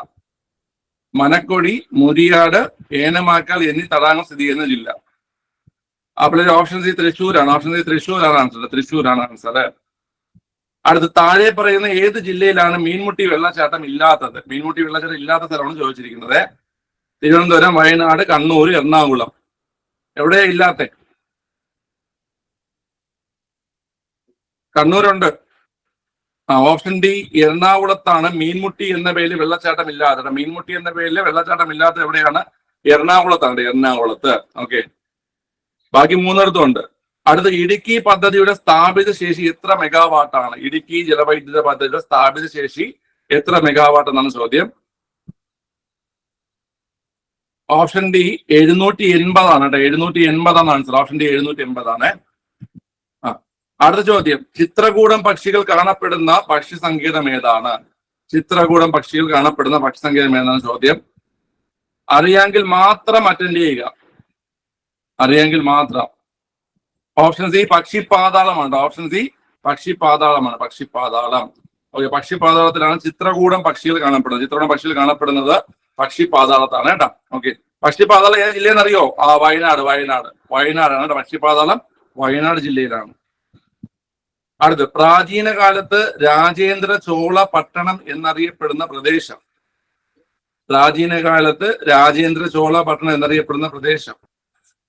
മനക്കൊടി, മുരിയാട്, ഏനമാക്കാൽ എന്നീ തടാകങ്ങൾ സ്ഥിതി ചെയ്യുന്ന ജില്ല. അപ്പോൾ ഓപ്ഷൻ സി തൃശ്ശൂരാണ്. ഓപ്ഷൻ സി തൃശ്ശൂരാണ് ആൻസർ. തൃശ്ശൂരാണ് ആൻസർ. അടുത്ത് താഴെ പറയുന്ന ഏത് ജില്ലയിലാണ് മീൻമുട്ടി വെള്ളച്ചാട്ടം ഇല്ലാത്തത്? മീൻമുട്ടി വെള്ളച്ചാട്ടം ഇല്ലാത്ത സ്ഥലമാണ് ചോദിച്ചിരിക്കുന്നത്. തിരുവനന്തപുരം, വയനാട്, കണ്ണൂർ, എറണാകുളം. എവിടെയാ ഇല്ലാത്ത? കണ്ണൂരുണ്ട്. ഓപ്ഷൻ ഡി എറണാകുളത്താണ് മീൻമുട്ടി എന്ന പേരിൽ വെള്ളച്ചാട്ടം ഇല്ലാത്തത്. മീൻമുട്ടി എന്ന പേരിൽ വെള്ളച്ചാട്ടം ഇല്ലാത്തത് എവിടെയാണ്? എറണാകുളത്താണ്. എറണാകുളത്ത്. ഓക്കെ, ബാക്കി മൂന്നിടത്തും ഉണ്ട്. അടുത്ത ഇടുക്കി പദ്ധതിയുടെ സ്ഥാപിത ശേഷി എത്ര മെഗാവാട്ടാണ്? ഇടുക്കി ജലവൈദ്യുത പദ്ധതിയുടെ സ്ഥാപിത ശേഷി എത്ര മെഗാവാട്ട് എന്നാണ് ചോദ്യം. ഓപ്ഷൻ ഡി 780 കേട്ടോ. 780 ആൻസർ. Option D 780. അടുത്ത ചോദ്യം, ചിത്രകൂടം പക്ഷികൾ കാണപ്പെടുന്ന പക്ഷി സങ്കേതം ഏതാണ്? ചിത്രകൂടം പക്ഷികൾ കാണപ്പെടുന്ന പക്ഷി സങ്കേതം ഏതാണ് ചോദ്യം. അറിയാമെങ്കിൽ മാത്രം അറ്റൻഡ് ചെയ്യുക. അറിയാമെങ്കിൽ മാത്രം. ഓപ്ഷൻ സി പക്ഷിപാതാളമാണ്. ഓപ്ഷൻ സി പക്ഷിപാതാളമാണ്. പക്ഷിപാതാളം. ഓക്കെ, പക്ഷിപാതാളത്തിലാണ് ചിത്രകൂടം പക്ഷികൾ കാണപ്പെടുന്നത്. ചിത്രകൂടം പക്ഷികൾ കാണപ്പെടുന്നത് പക്ഷിപാതാളത്താണ് കേട്ടോ. ഓക്കെ, പക്ഷിപാതാളം ഏത് ജില്ലയെന്ന് അറിയോ? വയനാട്. വയനാടാണ് കേട്ടോ പക്ഷിപാതാളം. വയനാട് ജില്ലയിലാണ്. അടുത്ത്, പ്രാചീന കാലത്ത് രാജേന്ദ്ര ചോള പട്ടണം എന്നറിയപ്പെടുന്ന പ്രദേശം. പ്രാചീന കാലത്ത് രാജേന്ദ്ര ചോള പട്ടണം എന്നറിയപ്പെടുന്ന പ്രദേശം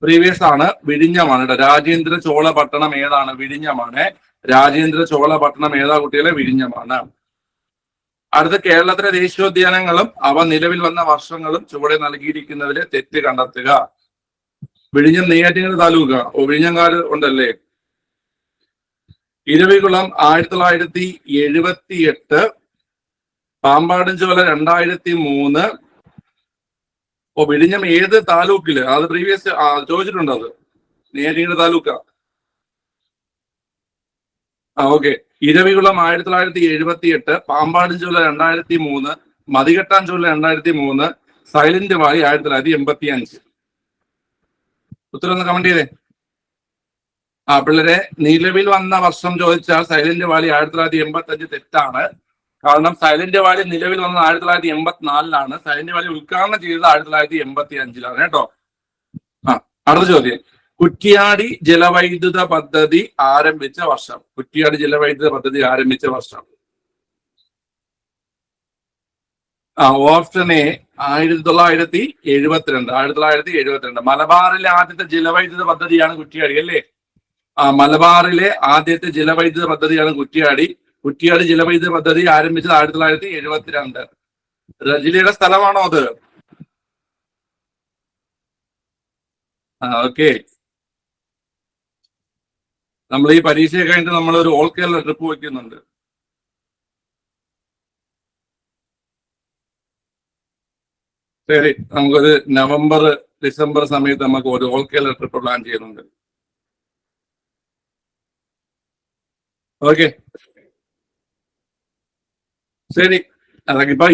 പ്രീവിയസ് ആണ്, വിഴിഞ്ഞമാണ് കേട്ടോ. രാജേന്ദ്ര ചോള പട്ടണം ഏതാണ്? വിഴിഞ്ഞമാണ്. രാജേന്ദ്ര ചോള പട്ടണം ഏതാ കുട്ടികളെ? വിഴിഞ്ഞമാണ്. അടുത്ത, കേരളത്തിലെ ദേശീയോദ്യാനങ്ങളും അവ നിലവിൽ വന്ന വർഷങ്ങളും ചുവടെ നൽകിയിരിക്കുന്നതിലെ തെറ്റ് കണ്ടെത്തുക. വിഴിഞ്ഞം നെയ്യാറ്റിൻകര താലൂക്ക്. വിഴിഞ്ഞങ്കാട് ഉണ്ടല്ലേ. ഇരവികുളം 1978, പാമ്പാടുംചോല 2003. വിഴിഞ്ഞം ഏത് താലൂക്കില്? അത് പ്രീവിയസ് ചോദിച്ചിട്ടുണ്ട്. അത് നെയ്യാറ്റിൻകര താലൂക്കാ. Okay, Eravikulam 1978, Pampadumshola 2003, Mathikettanshola 2003, Silent Valley 1985. ഉത്തരം ഒന്ന് കമന്റ് ചെയ്തേ. പിള്ളേരെ, നിലവിൽ വന്ന വർഷം ചോദിച്ചാൽ സൈലന്റ് വാലി 1985 തെറ്റാണ്. കാരണം സൈലന്റ് വാലി നിലവിൽ വന്നത് 1984 സൈലന്റ് വാലി ഉദ്ഘാടനം ചെയ്തത് 1985 കേട്ടോ. അടുത്ത ചോദ്യം, കുറ്റ്യാടി ജലവൈദ്യുത പദ്ധതി ആരംഭിച്ച വർഷം. കുറ്റ്യാടി ജലവൈദ്യുത പദ്ധതി ആരംഭിച്ച വർഷം. Option A 1972. 1972. മലബാറിലെ ആദ്യത്തെ ജലവൈദ്യുത പദ്ധതിയാണ് കുറ്റ്യാടി അല്ലേ? മലബാറിലെ ആദ്യത്തെ ജലവൈദ്യുത പദ്ധതിയാണ് കുറ്റ്യാടി. കുറ്റ്യാടി ജലവൈദ്യുത പദ്ധതി ആരംഭിച്ചത് 1972. രജനിയുടെ സ്ഥലമാണോ അത്? ഓക്കെ, നമ്മൾ ഈ പരീക്ഷയെ കഴിഞ്ഞിട്ട് നമ്മൾ ഒരു ഓൾ കേരള ട്രിപ്പ് വയ്ക്കുന്നുണ്ട്. ശരി, നമുക്കൊരു നവംബർ ഡിസംബർ സമയത്ത് നമുക്ക് ഒരു ഓൾ കേരള ട്രിപ്പ് പ്ലാൻ ചെയ്യുന്നുണ്ട്. ഓക്കെ, ശരി.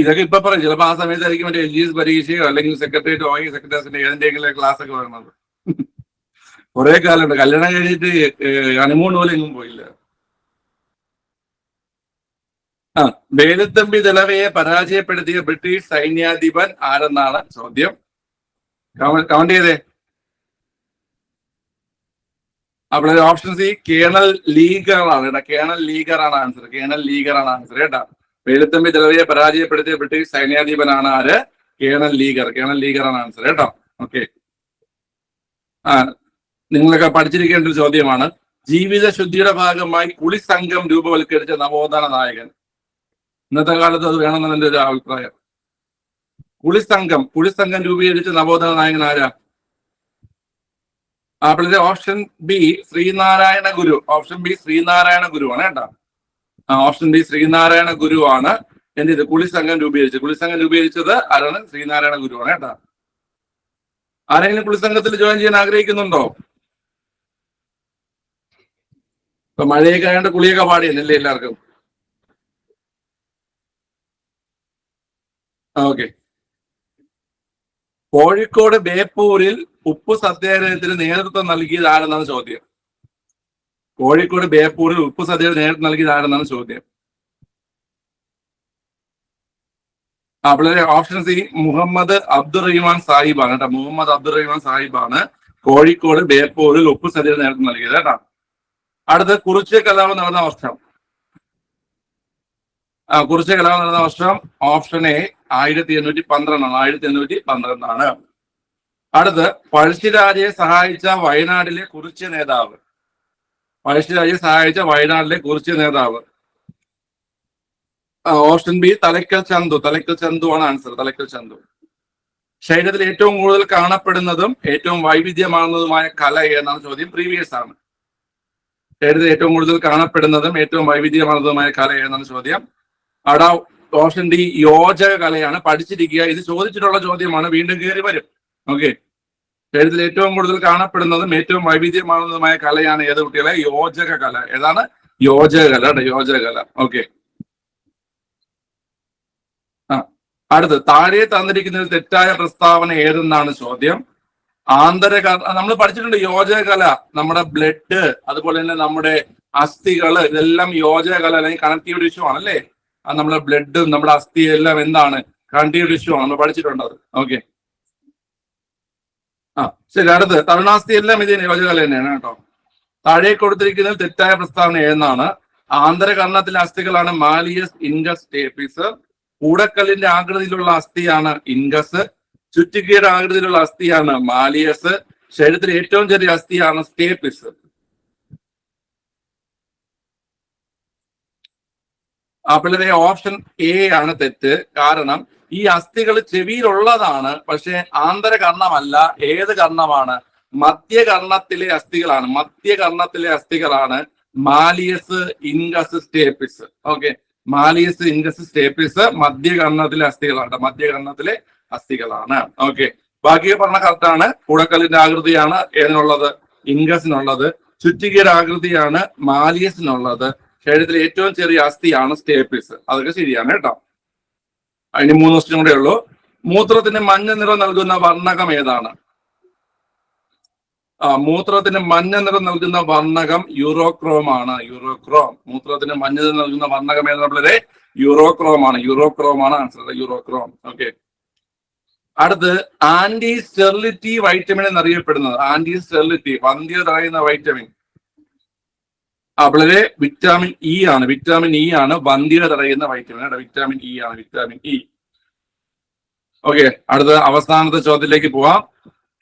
ഇതൊക്കെ ഇപ്പൊ പറയും. ചിലപ്പോൾ ആ സമയത്തായിരിക്കും മറ്റേ LGS പരീക്ഷയോ അല്ലെങ്കിൽ സെക്രട്ടേറിയറ്റ് സെക്രട്ടേറിയറ്റിന്റെ ഏതിന്റെങ്കിലും ക്ലാസ് ഒക്കെ വരുന്നത്. കുറെ കാലമുണ്ട്. കല്യാണം കഴിഞ്ഞിട്ട് ഹണിമൂൺ പോലെ എങ്ങും പോയില്ല. വേലുത്തമ്പി ദളവയെ പരാജയപ്പെടുത്തിയ ബ്രിട്ടീഷ് സൈന്യാധിപൻ ആരെന്നാണ് ചോദ്യം. കമന്റ് ചെയ്തേ. അപ്പോൾ ഓപ്ഷൻ സി കേണൽ ലീഗറാണ് കേട്ടോ. കേണൽ ലീഗറാണ് ആൻസർ. കേണൽ ലീഗറാണ് ആൻസർ കേട്ടോ. വേലുത്തമ്പി ദളവയെ പരാജയപ്പെടുത്തിയ ബ്രിട്ടീഷ് സൈന്യാധിപനാണ് ആര്? Colonel Leger. കേണൽ ലീഗറാണ് ആൻസർ കേട്ടോ. ഓക്കെ, നിങ്ങളൊക്കെ പഠിച്ചിരിക്കേണ്ട ഒരു ചോദ്യമാണ്. ജീവിത ശുദ്ധിയുടെ ഭാഗമായി കുളി സംഘം രൂപവൽക്കരിച്ച നവോത്ഥാന നായകൻ. ഇന്നത്തെ കാലത്ത് അത് വേണമെന്നാണ് എൻ്റെ ഒരു അഭിപ്രായം. കുളിസംഘം രൂപീകരിച്ച നവോത്ഥാന നായകൻ ആരാ? അപ്പോൾ ഓപ്ഷൻ ബി ശ്രീനാരായണ ഗുരു. ഓപ്ഷൻ ബി ശ്രീനാരായണ ഗുരുവാണ് കേട്ടോ. ഓപ്ഷൻ ബി ശ്രീനാരായണ ഗുരുവാണ് എന്ത് ചെയ്ത് കുളിസംഘം രൂപീകരിച്ചത് ആരാണ്? ശ്രീനാരായണ ഗുരുവാണ് കേട്ടോ. ആരെങ്കിലും കുളിസംഘത്തിൽ ജോയിൻ ചെയ്യാൻ ആഗ്രഹിക്കുന്നുണ്ടോ? ഇപ്പൊ മഴയൊക്കെ ആയതുകൊണ്ട് കുളിയൊക്കെ പാടിയല്ലേ എല്ലാവർക്കും? ഓക്കെ. കോഴിക്കോട് ബേപ്പൂരിൽ ഉപ്പു സത്യാഗ്രഹത്തിന് നേതൃത്വം നൽകിയത് ആരെന്നാണ് ചോദ്യം. കോഴിക്കോട് ബേപ്പൂരിൽ ഉപ്പു സത്യാഗ്രഹത്തിന് നേതൃത്വം നൽകിയത് ആരെന്നാണ് ചോദ്യം. അപ്പോൾ ഓപ്ഷൻ സി മുഹമ്മദ് അബ്ദുറഹിമാൻ സാഹിബാണ് കേട്ടോ. മുഹമ്മദ് അബ്ദുറഹിമാൻ സാഹിബാണ് കോഴിക്കോട് ബേപ്പൂരിൽ ഉപ്പു സത്യാഗ്രഹത്തിന് നേതൃത്വം നൽകിയത് കേട്ടോ. അടുത്ത് കുറിച്യ കലാപം നടന്ന വർഷം. കുറിച്യ കലാപം നടന്ന വർഷം ഓപ്ഷൻ എ 1812 ആണ്. 1812 ആണ്. അടുത്ത് പഴശ്ശിരാജയെ സഹായിച്ച വയനാട്ടിലെ കുറിച്യ നേതാവ്. ഓപ്ഷൻ ബി തലക്കൽ ചന്തു ആണ് ആൻസർ. തലക്കൽ ചന്തു. ശരീരത്തിൽ ഏറ്റവും കൂടുതൽ കാണപ്പെടുന്നതും ഏറ്റവും വൈവിധ്യമാർന്നതുമായ കല ഏതാണ് ചോദ്യം. പ്രീവിയസ് ആണ്. ശരീരത്തിൽ ഏറ്റവും കൂടുതൽ കാണപ്പെടുന്നതും ഏറ്റവും വൈവിധ്യമാർന്നതുമായ കല ഏതാണ് ചോദ്യം. അവിടെ ഓപ്ഷൻ ഡി യോജക കലയാണ്. പഠിച്ചിരിക്കുക. ഇത് ചോദിച്ചിട്ടുള്ള ചോദ്യമാണ്, വീണ്ടും കയറി വരും. ഓക്കെ. ശരീരത്തിൽ ഏറ്റവും കൂടുതൽ കാണപ്പെടുന്നതും ഏറ്റവും വൈവിധ്യമാർന്നതുമായ കലയാണ് ഏത് കുട്ടികളെ? യോജക കല. ഏതാണ്? യോജക കല. ഓക്കെ. അടുത്ത് താഴെ തന്നിരിക്കുന്നതിൽ തെറ്റായ പ്രസ്താവന ഏതെന്നാണ് ചോദ്യം. നമ്മൾ പഠിച്ചിട്ടുണ്ട് യോജക കല. നമ്മുടെ ബ്ലഡ്, അതുപോലെ തന്നെ നമ്മുടെ അസ്ഥികള്, ഇതെല്ലാം യോജക കല അല്ലെങ്കിൽ കണക്റ്റീവ് ടിഷ്യൂ ആണ് അല്ലേ? നമ്മുടെ ബ്ലഡും നമ്മുടെ അസ്ഥിയും എല്ലാം എന്താണ്? കണക്റ്റീവ് ടിഷ്യൂ ആണ്. നമ്മൾ പഠിച്ചിട്ടുണ്ട് അത്. ഓക്കെ. ശരി. അടുത്ത് തരുണാസ്ഥി എല്ലാം ഇതിന് യോജക കല തന്നെയാണ് കേട്ടോ. താഴെ കൊടുത്തിരിക്കുന്നതിൽ തെറ്റായ പ്രസ്താവന ഏതെന്നാണ്. ആന്തരകർണത്തിലെ അസ്ഥികളാണ് മാലിയസ്, ഇൻഗസ്, സ്റ്റേപ്പിസ്. കൂടക്കല്ലിന്റെ ആകൃതിയിലുള്ള അസ്ഥിയാണ് ഇൻഗസ്. ചുറ്റികയുടെ ആകൃതിയിലുള്ള അസ്ഥിയാണ് മാലിയസ്. ശരീരത്തിലെ ഏറ്റവും ചെറിയ അസ്ഥിയാണ് സ്റ്റേപ്പിസ്. പിള്ളേരെ ഓപ്ഷൻ എ ആണ് തെറ്റ്. കാരണം ഈ അസ്ഥികൾ ചെവിയിലുള്ളതാണ്, പക്ഷെ ആന്തരകർണമല്ല. ഏത് കർണമാണ്? മധ്യകർണത്തിലെ അസ്ഥികളാണ് malleus, incus, stapes. Okay. Malleus, incus, stapes മധ്യകർണത്തിലെ അസ്ഥികളാണ്. ഓക്കെ. ബാക്കി പറഞ്ഞ കറക്റ്റാണ്. കൂടക്കല്ലിന്റെ ആകൃതിയാണ് ഏതിനുള്ളത്? ഇൻഗസിനുള്ളത്. ചുറ്റികയുടെ ആകൃതിയാണ് മാലിയസിനുള്ളത്. ശരീരത്തിലെ ഏറ്റവും ചെറിയ അസ്ഥിയാണ് സ്റ്റേപ്പിസ്. അതൊക്കെ ശരിയാണ് കേട്ടോ. അതിന് 3 ക്വസ്റ്റ്യൻ കൂടെ ഉള്ളൂ. മൂത്രത്തിന് മഞ്ഞ നിറം നൽകുന്ന വർണ്ണകം ഏതാണ്? മൂത്രത്തിന് മഞ്ഞ നിറം നൽകുന്ന വർണ്ണകം യൂറോക്രോം ആണ്. മൂത്രത്തിന് മഞ്ഞ നിറം നൽകുന്ന വർണ്ണകം ഏതാണ്? യൂറോക്രോം ആണ് ആൻസർ. യൂറോക്രോം. ഓക്കെ. അടുത്ത് ആന്റി സ്റ്റെറിലിറ്റി വൈറ്റമിൻ എന്നറിയപ്പെടുന്നത്. ആന്റി സ്റ്റെറിലിറ്റി, വന്ധ്യത തടയുന്ന വൈറ്റമിൻ. വളരെ വിറ്റാമിൻ ഇ ആണ്. വന്ധ്യത തടയുന്ന വൈറ്റമിൻ. Vitamin E. ഓക്കെ. അടുത്ത അവസാനത്തെ ചോദ്യത്തിലേക്ക് പോവാം.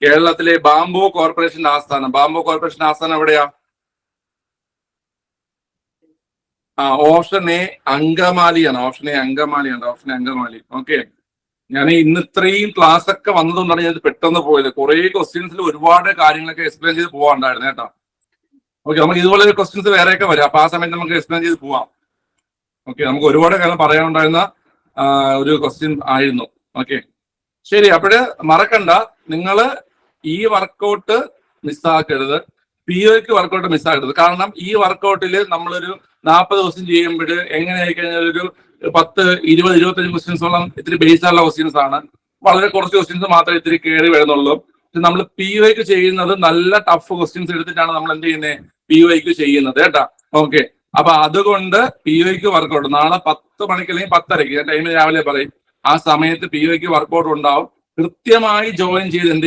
കേരളത്തിലെ ബാംബു കോർപ്പറേഷന്റെ ആസ്ഥാനം എവിടെയാ? ഓപ്ഷൻ എ അങ്കമാലിയാണ്. അങ്കമാലി. ഓക്കെ. ഞാൻ ഇന്ന് ഇത്രയും ക്ലാസ് ഒക്കെ വന്നതുകൊണ്ടാണ് ഞാൻ പെട്ടെന്ന് പോയത്. കുറെ ക്വസ്റ്റ്യൻസിൽ ഒരുപാട് കാര്യങ്ങളൊക്കെ എക്സ്പ്ലെയിൻ ചെയ്ത് പോകാണ്ടായിരുന്നു കേട്ടോ. ഓക്കെ. നമുക്ക് ഇതുപോലെ ക്വസ്റ്റ്യൻസ് വേറെയൊക്കെ വരും. അപ്പൊ ആ സമയത്ത് നമുക്ക് എക്സ്പ്ലെയിൻ ചെയ്ത് പോവാം. ഓക്കെ. നമുക്ക് ഒരുപാട് കാര്യം പറയാനുണ്ടായിരുന്ന ഒരു ക്വസ്റ്റ്യൻ ആയിരുന്നു. ഓക്കെ. ശരി. അപ്പോഴ് മറക്കണ്ട, നിങ്ങൾ ഈ വർക്കൗട്ട് മിസ്സാക്കരുത്. POക്ക് വർക്കൗട്ട് മിസ്സാക്കരുത്. കാരണം ഈ വർക്കൗട്ടിൽ നമ്മളൊരു 40 ദിവസം ചെയ്യുമ്പോൾ എങ്ങനെയായി കഴിഞ്ഞാൽ ഒരു 10, 20, 25 ക്വസ്റ്റ്യൻസോളം ഇത്തിരി ബേസ് ആയുള്ള ക്വസ്റ്റ്യൻസ് ആണ്. വളരെ കുറച്ച് ക്വസ്റ്റ്യൻസ് മാത്രമേ ഇത്തിരി കയറി വരുന്നുള്ളൂ. നമ്മൾ POക്ക് ചെയ്യുന്നത് നല്ല ടഫ് ക്വസ്റ്റ്യൻസ് എടുത്തിട്ടാണ് നമ്മൾ എന്ത് ചെയ്യുന്നത്? POക്ക് ചെയ്യുന്നത് കേട്ടാ. ഓക്കെ. അപ്പൊ അതുകൊണ്ട് POക്ക് വർക്കൗട്ട് നാളെ 10 മണിക്ക് അല്ലെങ്കിൽ 10:30, ഞാൻ ടൈം രാവിലെ പറയും, ആ സമയത്ത് POക്ക് വർക്കൗട്ട് ഉണ്ടാവും. കൃത്യമായി ജോയിൻ ചെയ്ത് എന്ത്